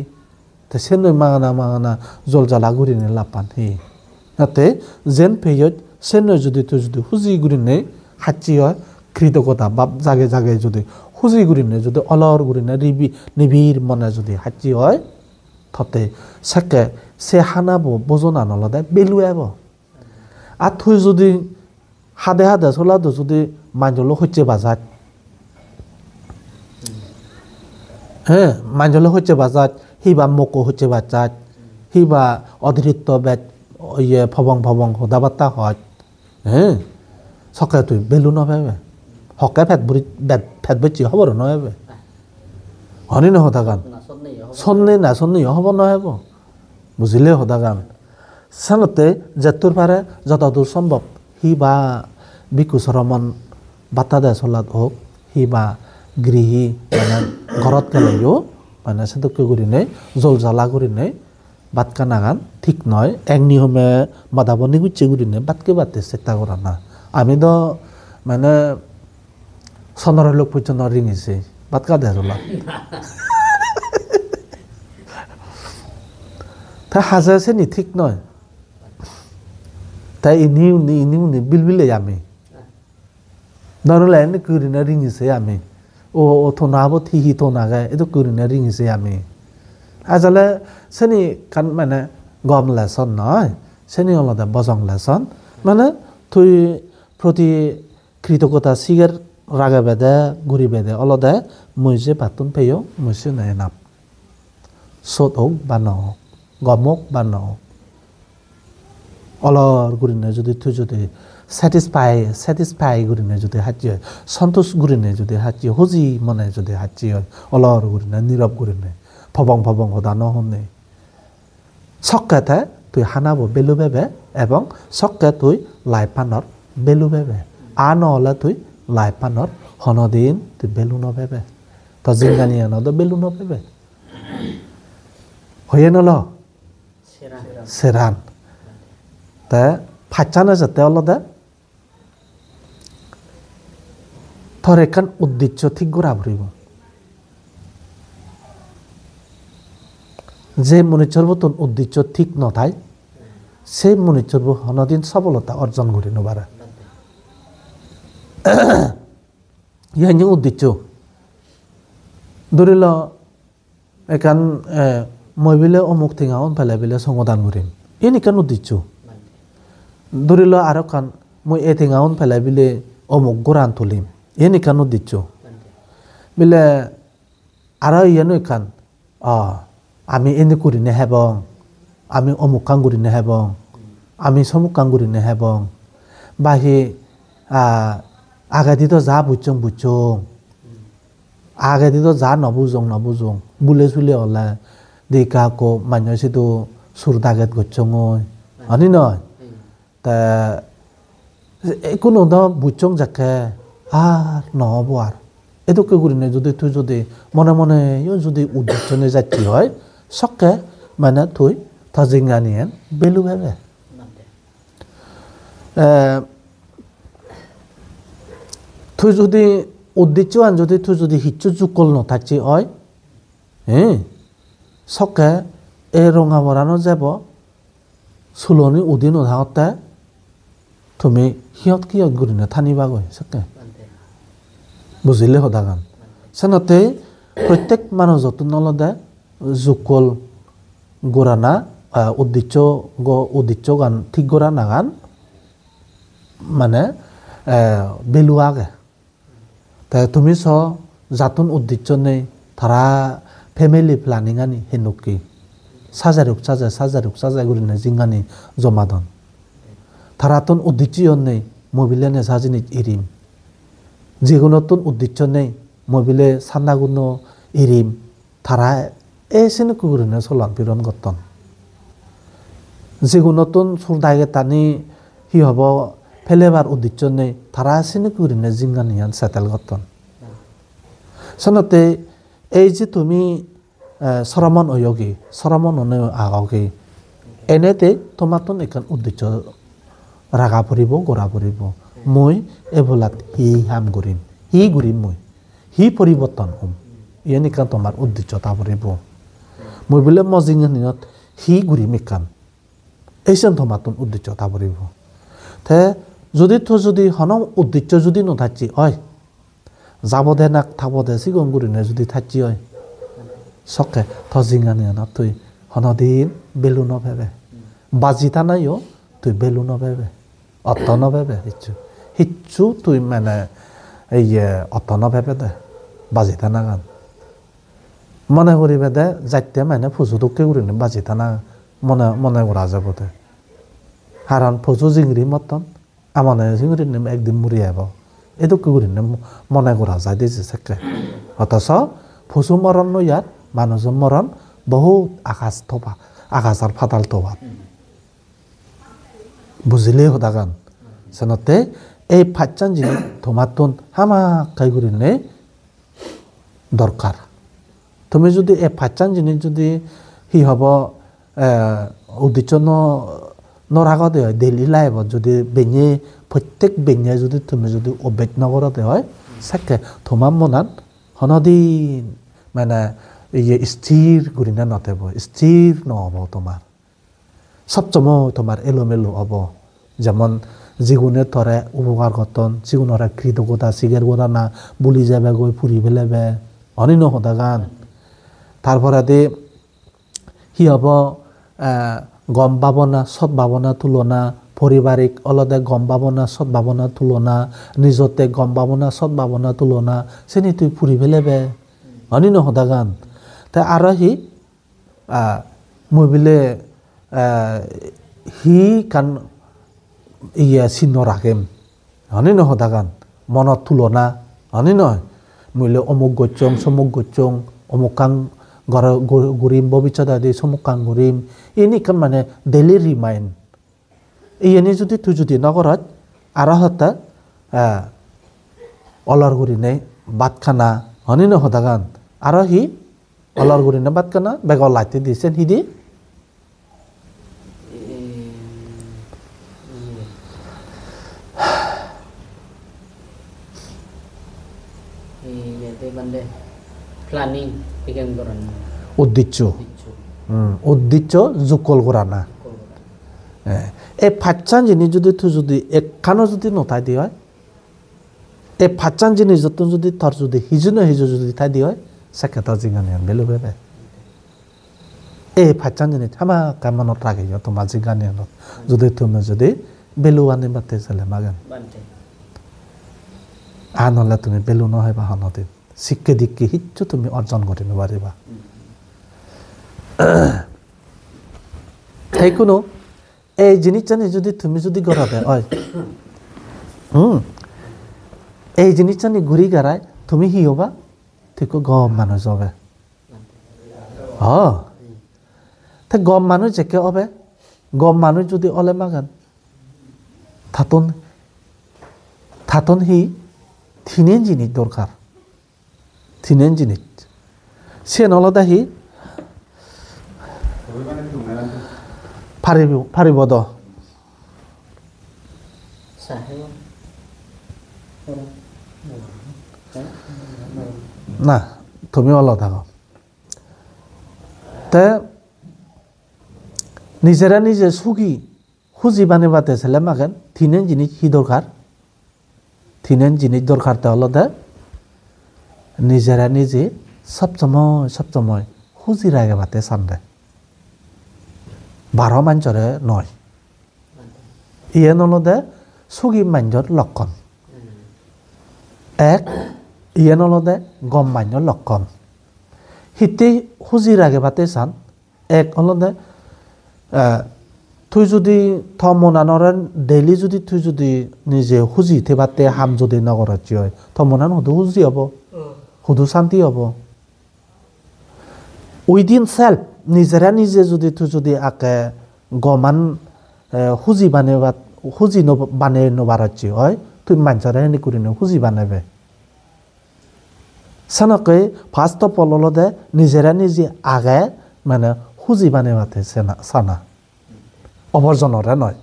তে senoi mangana jol jala gurine lapan hi nate jen peyot senoi jodi to jodi huji gurine hachi hoy kritokota bab jage jage jodi huji gurine jodi olor gurine ribi nibir mone jodi hachi hoy thate sake se hanabo bojona noloda beluebo a thui jodi hade hade solado jodi manjolo hocche bazat হ্যাঁ মানজলে হচ্ছে বাজাত হিবা মকো হচ্ছে বাজাত হিবা অধিরিক্ত বেদ ইয়ে ফবং হদাবাত্তা হয় হ্যাঁ সকালে তুই বেলু নভাবে হকে fat বুড়ি বেদ ফেট বেচি হবর নভাবে হনি ন হদাগান সন্নি হব নহাব বুঝিলে হদাগান সানতে যেতুর পারে যতদূর সম্ভব হিবা বিকুশরমন বাত্তা দে চলাত হোক হিবা গৃহী মানে ঘৰত গেলেও মানে সেতুকে গুৰিনে জল জ্বালা গুৰিনে বাতকা নাগান ঠিক নয় এক নিয়মে মাদাবনি গুচ্ছে গুৰিনে বাতকে বাতে চেষ্টা কৰা না আমি তো মানে চনৰ লোক পৰ্যন্ত ৰিঙিছে বাতকা দে জ্বলা তা হাজা আছে নি ঠিক নয় তাই ইনি বিলবিলে আমি নরলে এনে গুৰিনে ৰিঙিছে আমি ও থনাবো থিহি থনাগায় এতো কুরিনে রিঙিছে আমি আজালে সেনি কান মানে গম লেসন নয় সেনি অলদা বজং লেসন মানে তুই প্রতি কৃতজ্ঞতা সিগার রাগে বেদে গুড়ি বেদে অলদা মুইজে বাতুন পেয় মুইসে নাই নাপ সত হোক বা ন হোক গম হোক বা ন হোক অলর গুরিনে যদি তুই যদি স্যাটিসফাই গুরিনে যদি হাঁচি হয় সন্তোষ গুরিনে যদি হাঁচি হজি মনে যদি হাঁচি হয় অলর গুরিনে নীরব গুরিনে ফবং হদা নহনে সক্কাতে তুই হানাবো বেলু বেবে এবং সক্কে তুই লাইপানর বেলু বেবে আ নহলে তুই লাইপানর হনদিন তুই বেলু নবেবে তো জিঙ্গানিয়া নদ বেলু নবেবে হয়ে নল সেরান তা ফাচ্চানো যাতে অলদা থর এখান উদ্দেশ্য ঠিক গোড়া ভরিব যে মনিচর্ব তোর উদ্দেশ্য ঠিক নথায় সেই মনিচর্ব হনদিন সফলতা অর্জন করি নবারা ইয়ানি উদ্দেশ্য ধরিল এখান মই বিলে অমুক থিঙাও ফেলে বিলে সমাধান করিম এনি কেন উদ্দেশ্য ধরিল আরো কান মই এ থিঙাউন ফেলে বিলে অমুক গোরান তুলিম এনি কেন উদ্দেশ্য বিলে আরো ইয়ানো এখান আমি এনে করি নে হেবং আমি অমুক কাং করি নে হেবং আমি সমুক কাং করি নে হেবং বাহি আগাদি তো যা বুঝছং আগাদি তো যা নবুজং বুলে চুলে হলে দেখা কো মানুষ তো সুর দাগেত গচ্ছং হনি নয় তা কোনো বুঝছং যাকে আর নহব আর এদুকে করিনে যদি তুই যদি মনে মনে যদি উদ্দেশ্য নিয়ে যাচ্ছি হয় সকে মানে তুই থাজিঙ্গা নিয়ে বেলু ভেবে তুই যদি উদ্দেশ্য আন যদি তুই যদি হিচ্ছু যুকল নথাকছি হয় সকে এ রঙা বরানো যাব সুলনি উদি নথাকতে তুমি সিহঁত কিয়ত গুৰিনে থানিবাগৈ সকে বুজিলে সদাগান সেনতে প্রত্যেক মানুষ যত নলদে জুকল গোরানা উদ্দেশ্য গান ঠিক গোরা নাগান মানে বেলুয়াগে তাই তুমি স যাতুন উদ্দেশ্য নেই তারা ফ্যামিলি প্ল্যানিং আনি হেনুকি সাজারুক সাজাই গুরিনে জিঙ্গানি জমাদন তারা তুন উদ্দেশ্য নেই মবিলেনে সাজিনি ইরিম যেগুলোতুন উদ্দেশ্য নেই মবিলে সান্নাগুনো ইরিম তারা এসেন কুগুরিনে চলান পিরন গতন যেগুলোতুন সুরদাগে টানি হি হব ফেলেবার উদ্দেশ্য নেই তারা এসেন কুগুরিনে জিঙ্গানিয়ান সেটেল গতন সনতে এই যে তুমি সরমন অয়োগী সরমন অনয় আগগী এনেতে তোমাতুন এখান উদ্দেশ্য রাগা পড়িব গোড়া পড়িব মই এভোলাত হি হাম কৰিম হি ঘূৰিম মই হি পৰিৱৰ্তন হ'ম এনেকা তোমাৰ উদ্দেশ্যতা পৰিব মই বলে মজিঙানিনত হি ঘুরি মিকান এইসন থমাতুন উদ্দেশ্য তা বলিব তে যদি হন উদ্দেশ্য যদি নথাচ্ছি হয় যাব দে নাক থাব দে সিগম গুরিনে যদি থাচ্ছি হয় সকে থজিঙানিয়ানত তুই হনদিন বেলু নভেবে বাজি থানাইও তুই বেলু নভেবে অত নভেবে হিচ্ছু তুই মানে এই অত নভেবে দে বাজি থানা গান মনে করিবে দে যাইতে মানে ফুজু দুঃখে করিনে বাজি থানা মনে করা যাব দে কারণ ফুজু জিংরি মতন আমনে জিংরিনে একদিন মুড়ি আব এদুকে করিনে মনে করা যায় দিয়েছে সেকে অথচ ফুজু মরণ ইয়াত মানুষের মরণ বহুত আকাশ আর ফাতাল তোবাত বুঝিলেই হদাগান সেনতে এই ফাচ্চান জিনিস তোমাতুন হামা কাই করিলে দরকার তুমি যদি এই ফাচ্চান জিনিস যদি হি হব উদ্দেশ্য নরাগতে হয় ডেইলি লাইফত যদি বেঙে প্রত্যেক বেঙে যদি তুমি যদি অভ্যাস নকরতে হয় সাকে তোমার মনাত হনদিন মানে স্থির করি না নথেব স্থির নহব তোমার সবসময় তোমার এলোমেলো হব যেমন যিগুণে ধরে উপকার করতন যিগুণরে কৃতজ্ঞতা শিখের গোড়া না বুলি যাবে গৈ ফুরি ফেলেবে অনিন হতা গান তারপরে দি সি হব গম পাব না সৎ ভাৱনা তুলনা পাৰিবাৰিক অলদে গম পাব না সৎ ভাৱনা তুলনা নিজতে গম পাব না সৎ ভাৱনা তুলনা চেনি তুই ফুরি ফেলেবে অনিন হতা গান তা আর হি মই বলে হি কান চিহ্ন রাখেম হনি নহ দাগান মনত তুলনা হনি নয় মইলে অমুক গচ্চং সমুক গচ্চং অমুক কাং ঘুরিম ভবিষ্যৎ আদি সমুক কাং ঘুরিম এনি কান মানে ডেইলি রিমাইন্ড এনে যদি তুই যদি নগরত আর হতা অলর ঘুরিনে বাত খানা হনি নহ দাগান আর হি অলর ঘুরিনে বাত খানা বেগর লাইতে দিয়েছেন হি দি প্ল্যানিং বিজ্ঞান করেন উদ্দেশ্য যোগকল করা না এই ফাচ্চান জিনিস যদি একখানো যদি নথাই দি হয় এই ফাচ্চান জিনিস যত যদি তোর যদি হিজু যদি থাই দি হয় সেক্ষেত্রে জিজ্ঞানিয়ান বেলু ভেবে এই ফাচ্চান জিনিস হামা কামনত রাখি তোমার জিজ্ঞানিয়ানত যদি তুমি যদি বেলু আনি বাতে চলে মাগান আনলে তুমি বেলু নহয় বা হনদিন শিক্ষে দিকে হিচ্ছু তুমি অর্জন করে নিবা সেই কোনো এই জিনিসটানি যদি তুমি যদি গড়াতে হয় এই জিনিসটানি ঘুরি গাড়ায় তুমি হি হবা ঠিক গম মানুষ হবে তা গম মানুষ যেকে হবে গম মানুষ যদি অলে মাগান থাতন হি থিনেন জিনিস দরকার থিনেন জিনিস সে নলদা হি পারিব দ না তুমি অল থাকো তে নিজেরা নিজে খুঁজি বানিবাতে ছেলে মাগেন থিনেন জিনিস হি দরকার থিনেন জিনিস দরকার তে হলদে নিজেরা নিজে সবসময় খুঁজি রাগে বাতে সান্দে 12 মাঞ্চরে নয় ইয়ে নলদে সুগি মাঞ্জর লক্ষণ এক ইয়ে নলদে গম মাঞ্জর লক্ষণ হিতে খুঁজি রাগে বাতে চান এক হলদে তুই যদি থমনানরেন ডেইলি যদি তুই যদি নিজে খুঁজি থেবাতে হাম যদি নগরাজ্য হয় থমনান হদু খুঁজি হব হদু শান্তি হব উইদিন সেলফ নিজেরা নিজে যদি তুই যদি আকে গমান খুঁজি বানে নবারাজ্য হয় তুই মানুষরা এনে করে খুঁজি বানাবে সানকে ফার্স্ট অফ অল হলদে নিজেরা নিজে আগে মানে খুঁজি বানাবাতে সানা অবর্জনরে নয়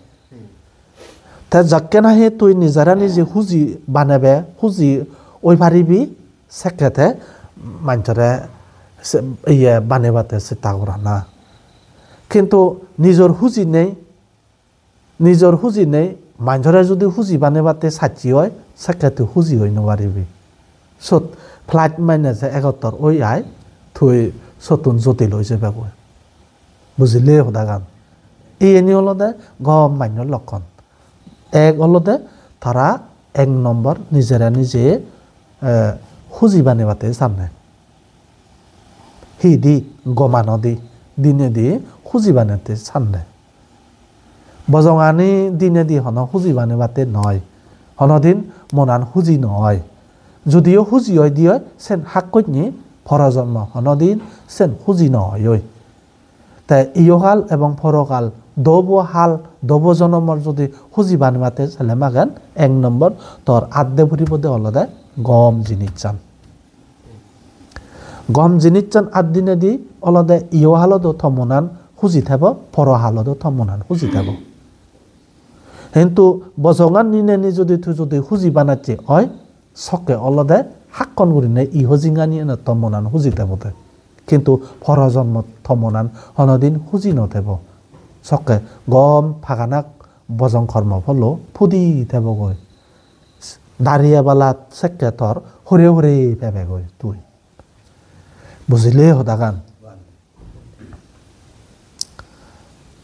তা যাকে নাহে তুই নিজেরা নিজে খুঁজি বানাবে খুঁজি ওই পারিবি সেক্ষেত্রে মানুষরে ইয়ে বানাবাতে চেষ্টা করা না কিন্তু নিজের হুজি নেই মানুষরা যদি হুজি বানাবাতে সাচি হয় সাক্ষাতে হুজি হই নবারিবি সত ফ্লাইট মাইনে যে 71 ওই আয় থুই সতুন জটিল হয়েছে বেগুয় বুঝিলে সদাগান এনি হলদে গম মান্যর লক্ষণ এক হলদে তারা 1 নম্বর নিজেরা নিজে হুজি বানাবাতে সামনে হি দি গমানো দি দিনে দি হুজি বানাতে সামনে বজঙানি দিনে দি হন হুজি বানাবাতে নয় হনদিন মনান হুজি নয় যদিও হুজি হয় দিয়ে সেন হাক্কনি ফরজন্ম হনদিন সেন হুজি নয় তাই ইয়হাল এবং ফরকাল দব জনমর যদি হুজি বানাবাতে চালে মাগান 1 নম্বর তোর আদে ভরি পদে হলদে গম জিনিস চান আদ দিনে দি অলদে ইয়হালদো থমনান হুজি থাব ফরহালদো থমনান হুজি থাব কিন্তু বজঙান নিনে যদি তুই যদি হুজি বানাচ্ছে হয় সকে অলদে হাক্কন করিনে ইহজিঙানি থমনান হুজি থাবতে কিন্তু ফরজন্ম থমনান হনদিন হুজি নথেব সকে গম ফাগানাক বজং কর্ম ফলো ফুদি থাব গৈ দাঁড়িয়ে বালাত সেকে তোর হরে হরে ভেবে গৈ তুই বুঝিলে সদাগান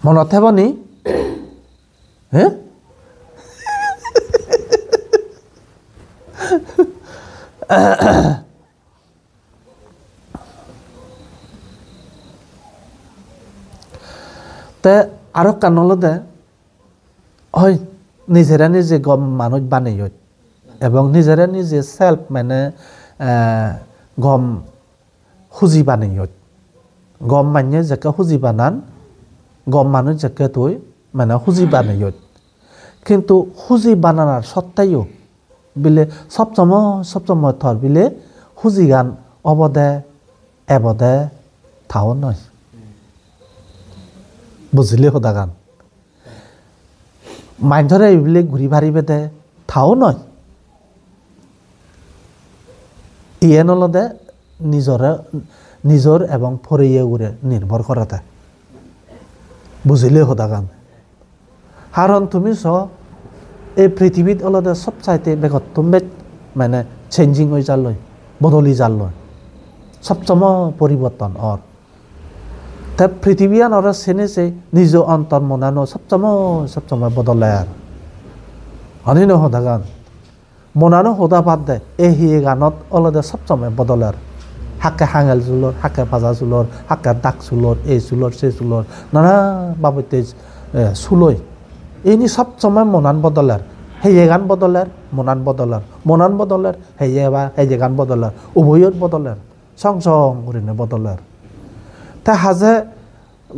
মনত থাবনি হে তে আরো কানলদে হয় নিজেরা নিজে গম মানুষ বানাই এবং নিজেরা নিজে সেলফ মানে গম হুজি বানাই গম মানে যাকে হুজি বানান গম মানুষ যাকে তুই মানে হুজি বানাই কিন্তু হুজি বানানার সত্ত্বেও বিলে সপ্তময় থর বিলে হুজি গান অবদে এবদে থাও নয় বুঝিলে সদা গান মাইন ধরে এইবিলে ঘুরি ভারি বেদে থাও নয় ইয়ে নলদে নিজর এবং ফরিয়ে উড়ে নির্ভর করাতে বুঝিলে সদা গান কারণ তুমি এই পৃথিবীত অলদে সব চাইতে বেগত তুমি মানে চেঞ্জিং হয়ে যালয় বদলি যালয় সপ্তম পরিবর্তন তা পৃথিবীয়ান ওরা সেনেছে নিজ অন্তর মনানো সপ্তম বদলায় আর অনিন সদা গান মনানো সদা বাদ দে এই হি গানত অলদে সপ্তমে বদলার হাকে হাঙেল চুলর হাকে ভাজা চুলর হাকে দাগ চুলর এই চুলর সেই চুলর নানা বাবতে চুলই এনি সপ্তমে মনান বদলার সেই গান বদলার মনান বদলার সেই গান বদলার উভয়ত বদলার সং করে বদলার তা হাজে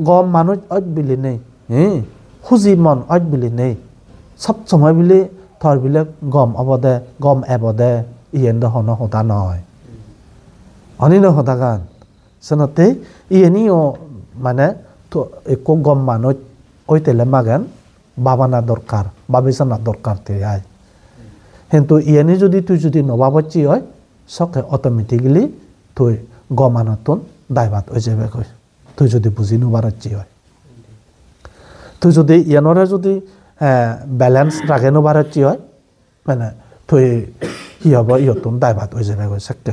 গম মানুষ অজ বিলি নেই হুজি মন অজ বিলি নেই সবসময় বিলি থর বিলে গম অবদে গম এবদে ইয়েন্দ হন হতা নয় অনিন হতা গান সেনতে ইয়েনিও মানে একো গম মানুষ ওই তেলে মাগান বাবানা দরকার বাবিসানা দরকার তে আয় কিন্তু ইয়েনি যদি তুই যদি নবাবচ্ছি হয় সকে অটোমেটিকলি তুই গমানতন দায়ভাত হয়ে যাবে কই তুই যদি বুঝি নোবারচ্ছি হয় তুই যদি ইয়ানরে যদি ব্যালেন্স রাখে নোবারচ্ছি হয় মানে তুই কি হব ইহতন দায়ভাত হয়ে যাবে কই সাকতে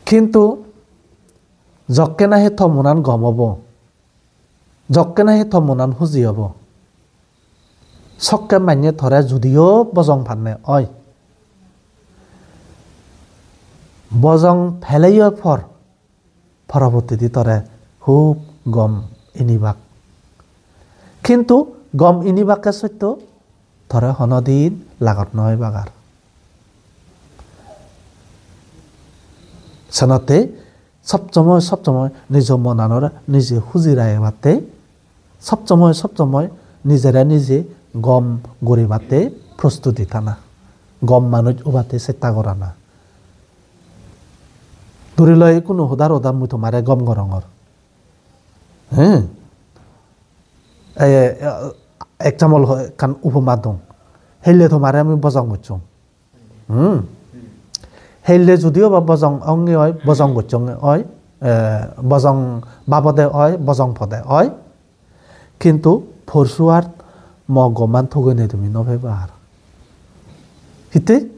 কিন্তু যকে না হে থমনান গম হব যকে না হে থমনান হুজি হব চকে মানিয়ে ধরে যদিও বজং ফানে অয় বজং ফেলেই ফরবর্তী দি তরে খুব গম ইনিবাক কিন্তু গম ইনিবাকে সত্য ধরে হনদিন লাগত নয় বাগার সেনতে সবসময় নিজ মনানর নিজে হুজিরায় বাতে সবসময় নিজেরা নিজে গম গড়ি বাতে প্রস্তুতি থানা গম মানুষ ওবাতে চেষ্টা করা না ধৰি লয় কোনো সদাৰ মুই তোমাৰে গম গৰঙৰ এক্সাম্পল কান উপমা দং হেলে তোমাৰে আমি বজং গুচং হেলে যদিও বা বজং অংগে হয় বজং গুচং হয় বজং বাবদে হয় বজং পদে হয় কিন্তু ফরসুয়ার ম গমান থগনে তুমি নভেবা আর হিতে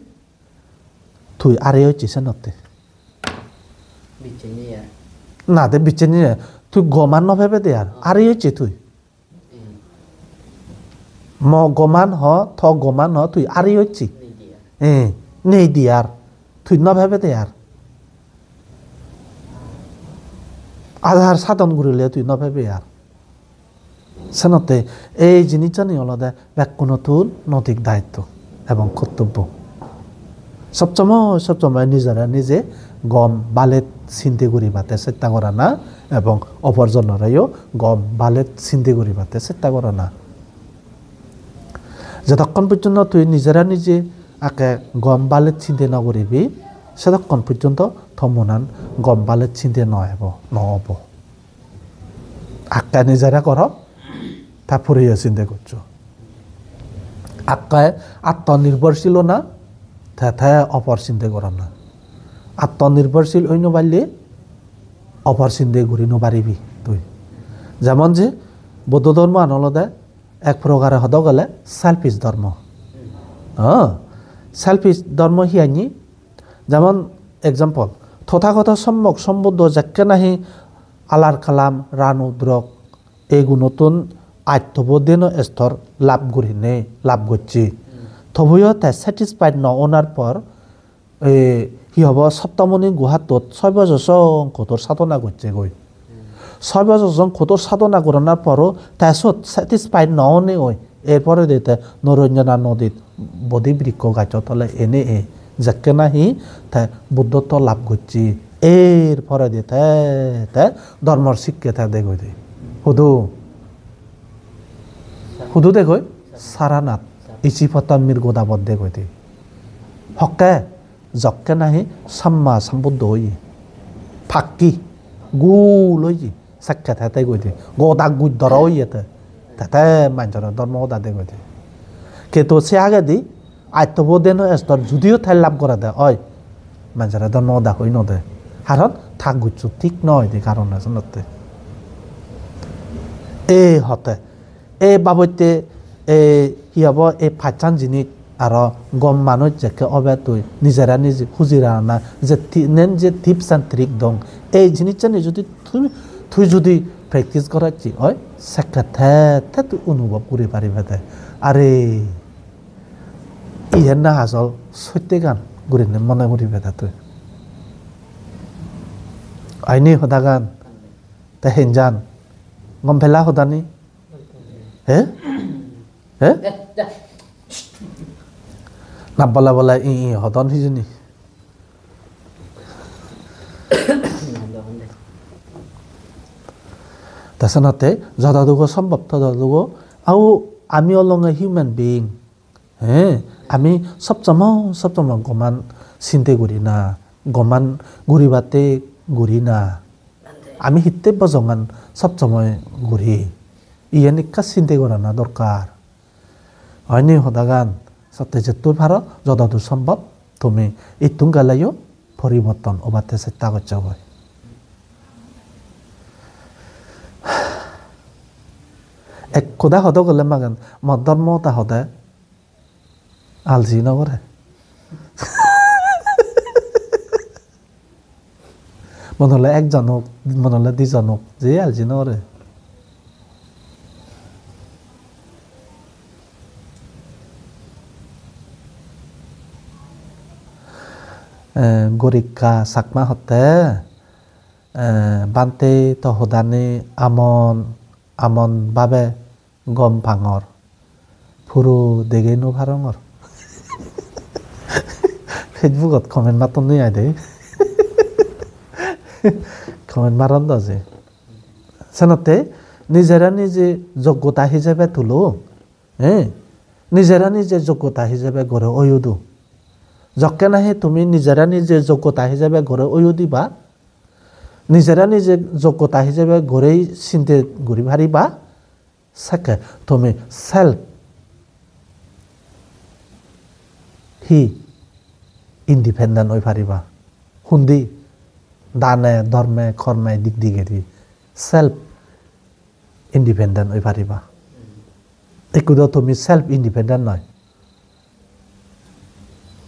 তুই আরে হইছিস নতে না দে বিচেনি তুই গমান নভেবে দে আর আরে হইছে তুই ম গমান হ থ গমান হ তুই আরে হইছি নেই দিয়ার তুই নভেবে দে আর আধার সাধন করিলে তুই নভেবে আর সেনতে এই জিনিসটা নিয়ে হলো ব্যাকুণতুর নৈতিক দায়িত্ব এবং কর্তব্য সবসময় নিজেরা নিজে গম বালেত চিন্তা করিবাতে চেষ্টা করা না এবং অপরজনেরও গম বালেত চিন্তা করিবাতে চেষ্টা করা না যতক্ষণ পর্যন্ত তুই নিজেরা নিজে আকে গম বালেত চিন্তা নকরিবি সেতক্ষণ পর্যন্ত থমনান গম বালেত চিন্তা নহব আকা নিজেরা কর তারপরে চিন্তা করছো আকায় আত্মনির্ভরশীল না তাথায় অপর চিন্তা করা না আত্মনির্ভরশীল হইন পারলে অপর চিন্তা করি নারিবি তুই যেমন যে বৌদ্ধ ধর্ম আনলদে এক প্রকারে হদ গেলে সেলফিশ ধর্ম সেলফিশ ধর্ম হিয়ানি যেমন এক্সাম্পল তথাগত সম্যক সম্বুদ্ধ যাকে নাহি আলার কালাম রান উদ্রক এইগু নতুন আত্মবোধেন স্তর লাভ করিনে লাভ করছি তবুও তাই স্যাটিসফাইড নহনার পর কি হব সপ্তমণি গুহাটোত 6 বছর কঠোর সাধনা করছে গই 6 বছর কঠোর সাধনা করানোর পরও তাই স্যাটিসফাইড নহনে ওই এরপরে দিতে নরঞ্জনা নদীত বদি বৃক্ষ গাছ তলে এনে যাকে নাহি তাই বুদ্ধত্ব লাভ করছি এরপরে দিতে তাই ধর্মর শিক্ষা দেখো দে শুধু দেখো সারানাথ ইচিপতান্মির গোদাবদ দেখো দে হকে যকে নাহি সাম্মা সম্বুদ্ধ হই ফাঁকি গু লই সাক্ষাৎ হাতে গই দে গোদা গুদ ধরা হইতে তাতে মানুষের ধর্ম গোদা দেখো দে কিন্তু সে আগে দি আত্মবোধেন স্তর যদিও ঠাই লাভ করা দেয় হয় মানুষের ধর্ম গোদা হই নদে কারণ থাক গুচ্ছু ঠিক নয় দি কারণ আছে নতে এই হতে এই বাবদে কি হব এই ফাইচান জিনিস আর গম মানুষ যাকে অবে তুই নিজেরা নিজে খুঁজিরা না যে যে টিপস অ্যান্ড ট্রিক দং এই জিনিসটা যদি তুই যদি প্র্যাকটিস করাচ্ছি হয় সেক্ষেত্রে তুই অনুভব করে পারিবে আরে ইহেন না আসল সত্য গান ঘুরে মনে করিবে তুই আইনি সদা গান তা হেনজান গম ফেলা সদানি নাবলা বলা হদন সিজনী তাছনতে যতটুকু সম্ভৱ ততটুকু আৰু আমি অলং হিউম্যান বিং আমি সবসময় গমান চিন্তা করি না গমান ঘুরিবাতে ঘুরি না আমি হিতে বজঙান সবসময় ঘুরি ইয়ে নিকা চিন্তা করা না দরকার হয়নি সদাগান সত্যি যে তোর ভার যতদূর সম্ভব তুমি ইতুং গালাইও পরিবর্তন ওবাতে চেষ্টা করছো হয় এক খোদা হদ গেলে মাগান মধর্ম তা হদে আলজি নগরে মনে হলে একজন হোক মনে হলে 2 জন হোক যে আলজি নগরে গরিকা চাকমা হতে বান্তে তহদানি আমন বাবে গম ভাঙর ফুরু দেগে নো ভারঙর ফেসবুকত কমেন্ট মাতন নি আই দে কমেন্ট মারন দে সেনতে নিজেরা নিজে যোগ্যতা হিসেবে তুলো নিজেরা নিজে যোগ্যতা হিসেবে গড়ে অয়ুদু যকে নাহি তুমি নিজেরা নিজে যোগ্যতা হিসেবে গড়ে অয়ু দিবা নিজেরা নিজে যোগ্যতা হিসেবে গড়েই চিন্তে ঘুরি পারিবা সেকে তুমি সেলফ হি ইন্ডিপেন্ডেন্ট হয়ে পারিবা হুন্দি দানে ধর্মে কর্মে দিক দিকে সেলফ ইন্ডিপেন্ডেন্ট হয়ে পারিবা একদম তুমি সেলফ ইন্ডিপেন্ডেন্ট নয়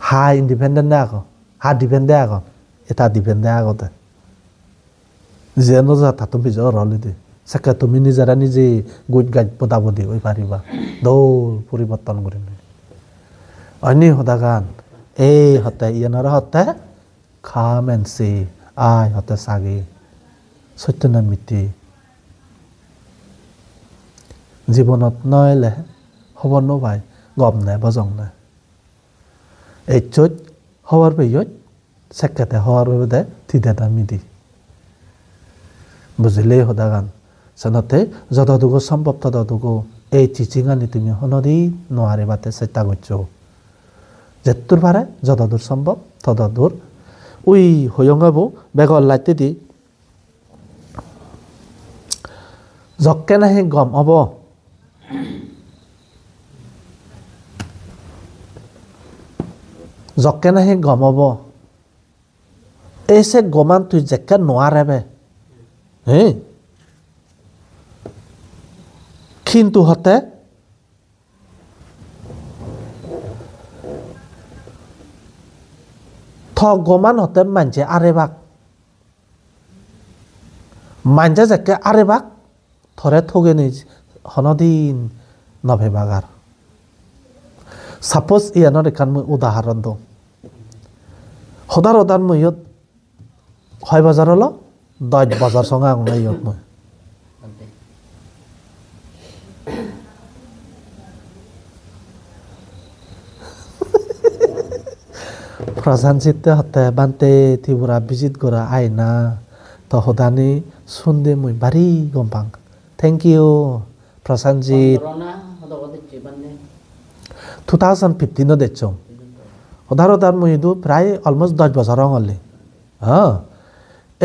হা ইন্ডিপেন্ডেন্ট আগো হা ডিপেন্ডে আগো এটা ডিপেন্ডে আগতে যেন যাতা তুমি রলি দে সেকে তুমি নিজেরা নিজে গুট গাইড পদাবদি হয়ে পারিবা দৌড় পরিবর্তন করে নে অন্য সদাগান এই হতে ইয়ানর হতে খাম এনসি আই হতে সাগে সত্যনা মিতি জীৱনত নইলে হ'ব নবাই গম নাই বজং নাই এই চোট হওয়ার পেয়ত সেকেতে হওয়ার পেয়ে থিদেটা মিদি বুঝিলেই সদাগান সনতে যতটুকু সম্ভব ততটুকু এই চিচিঙানি তুমি হনদি নোৱাৰে বাতে চেষ্টা করছো যেতুর পারে যতদূর সম্ভব ততদূর ওই হয়ঙ্গাবো বেগর লাইতে দি জক্কে নাহি গম হব জক্কে নাহি গম হব এসে গমান তুই জেকে নোৱাৰে হ্যাঁ কিন্তু হতে গমান হতে মানছে আরেবাক মানছে যাকে আরেবাক থরে থগে নি হনদিন নভেবাগার সাপোজ ইয়ানোর এখান মই উদাহরণ দো সদার মই ইয়ত হয় বাজার হলো 10 বাজার সঙ্গে আঙুলাই ইয়ত মই প্রশান্তিতে হতে বানতে ত্রিপুরা ভিজিট করা আইনা তো হদানি শুনদে মই বাড়ি গম্পাং থ্যাংক ইউ প্রশান্তিত 2015 দেখছ হদার মই ইদু প্রায় অলমোস্ট 10 বছর হলে হ্যাঁ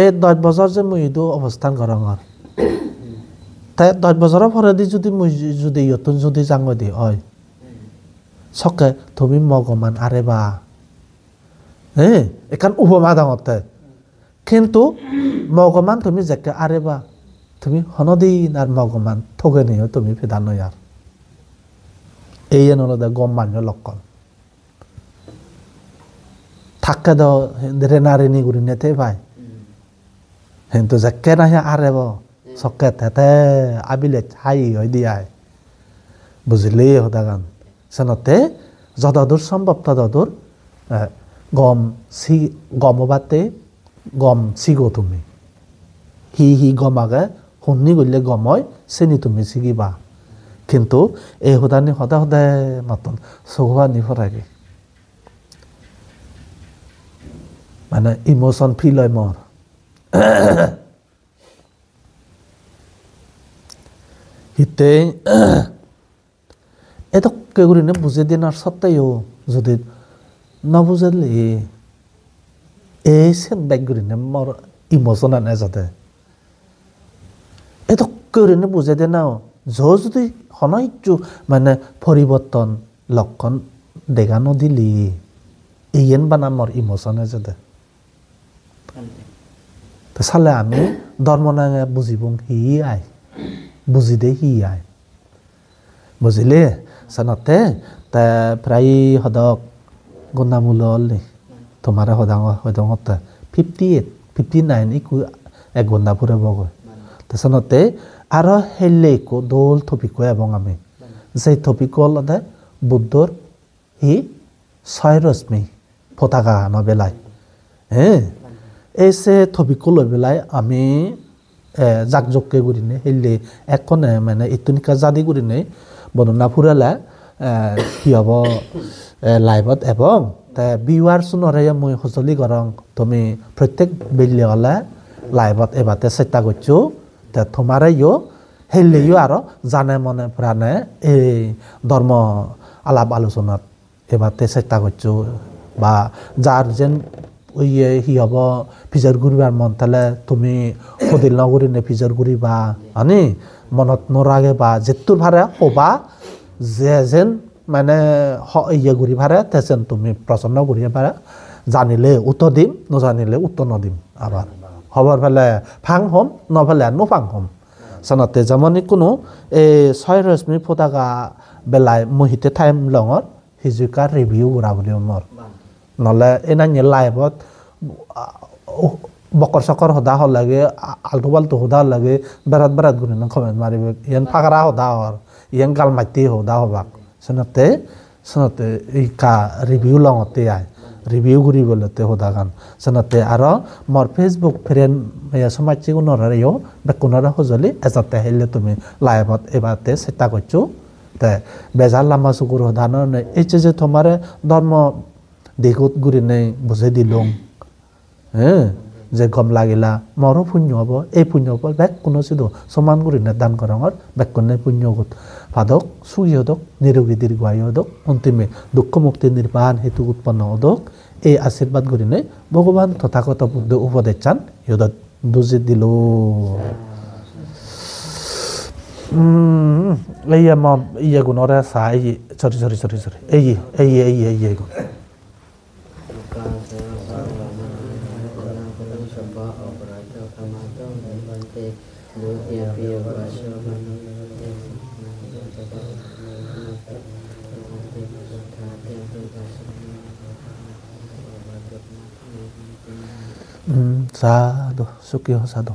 এই 10 বছর যে মই ইদু অবস্থান করঙর তাই 10 বছরের পরে দি যদি মই যদি ইয়তন যদি জাঙ্গ দি হয় সকে তুমি মগমান আরেবা হ্যাঁ এখান উপমা দাঙতে কিন্তু মগমান তুমি জেকে আরেবা তুমি হনদিন আর মগমান থগে নিও তুমি ফেদানো ইয়ার এই নলদে গম মান্য লক্ষণ থাকে দাও রেনা রেনি গুড়ি নেতে ভাই কিন্তু জেকে নাহি আরেব সকে তেতে আবিলে হাই হয়ে দিয়ায় বুঝলি হদাগান সেনতে যতদূর সম্ভব ততদূর গম বাতে গম সিগো তুমি হি গম আগে শুনি গলে গম হয় চেনি তুমি ছিগিবা কিন্তু এই সদানি সদায় সদায় মতন চহুৱা নিফৰাগে মানে ইমোশন ফিল হয় মোৰ হিতে এতো কেগুৰি নে বুঝে দিনার সত্ত্বেও যদি নবুঝলে এই সেন ব্যাগগুলি নে মোর ইমোশন আনে যাতে এতো কেগুৰি নে বুঝে দে নাও যদি হনাইচু মানে পরিবর্তন লক্ষণ দেখানো দিলি ইয়েন বানা মোর ইমোশনে যাতে তো সালে আমি ধর্ম নাঙে বুঝিব হি আই বুঝি দে হি আই বুঝিলে সানতে তা প্রায় হদক গন্ধামূল তোমার হদঙতে 58 59 ইকু 1 ঘন্টা ফুরে বগয় তাছনতে আরো হেলেকো দোল থপিকো এবং আমি যে থপিকো লদে বুদ্ধর হি 6 রশ্মি পতাকা নবেলাই হ্যাঁ এসে থপিকো লই বেলাই আমি জাকজককে গুরিনে হেলে এখন মানে ইতুনিকা জাদি গুরিনে বর্ণনা ফুরালা কি হব লাইভত এবং বিওয়ার শুনরে মই সজলি করং তুমি প্রত্যেক বেলি হলে লাইভত এবাতে চেষ্টা করছো তা তোমারও হেলেও আর জানে মনে প্রাণে এই ধর্ম আলাপ আলোচনাত এবাতে চেষ্টা করছো বা যার যেন হি হ'ব ফিজাৰ ঘূৰিবাৰ মন থালে তুমি সদিল নগৰী নে ফিজাৰ ঘূৰিবা আনি মনত নৰাগে বা যেটোৰ ভাৰে ক'বা যে যেন মানে ঘূৰি ভাৰে তেজেন তুমি প্ৰচন্ন ঘূৰি ভাৰে জানিলে উত্তৰ দিম নজানিলে উত্তৰ নদিম আবার খবর ফেলে ফাং হম নফেলে নো ফাং হম সানতে যেমনই কোনো এই 6 রশ্মি পতাকা বেলায় মহিতে টাইম লঙর হিজুকা রিভিউ করা বলি মর নলে এনানি লাইভত বকর সকর হদা হল লাগে আলতু বালতু হদা লাগে বেরাত বেরাত গুনি নং কমেন্ট মারিবে ইয়ান ফাগরা হদা হর ইয়ান গাল মাইতি হদা হবাক সানতে এই কা রিভিউ লঙতে আয় রিভিউ করি বলতে হদা গান সানতে আর মর ফেসবুক ফ্রেন্ড সমাজে নরারেও বেকুনরা হজলি এজাতে হেলে তুমি লাইভত এবাতে চেষ্টা করছো তে বেজাল লামা চকুর হদান এই যে তোমার ধর্ম দেখুত গুরি নেই বুঝে দিলুম হ্যাঁ যে গম লাগিলা মরো পুণ্য হব এই পুণ্য হব বেক কোনো চিধু সমান গুরি নে দান করঙর বেক কোনে পুণ্য পাদক সুখী হদক নিরোগী দীর্ঘায়ু হদক অন্তিমে দুঃখ মুক্তি নির্বাণ হেতু উৎপন্ন হদক এই আশীর্বাদ গুরি নেই ভগবান তথাগত বুদ্ধ উপদেশ চান ইহদত দুজি দিল এই ইয়ে গুণরে চা সরি এই গুণ সাধু সুখী সাধু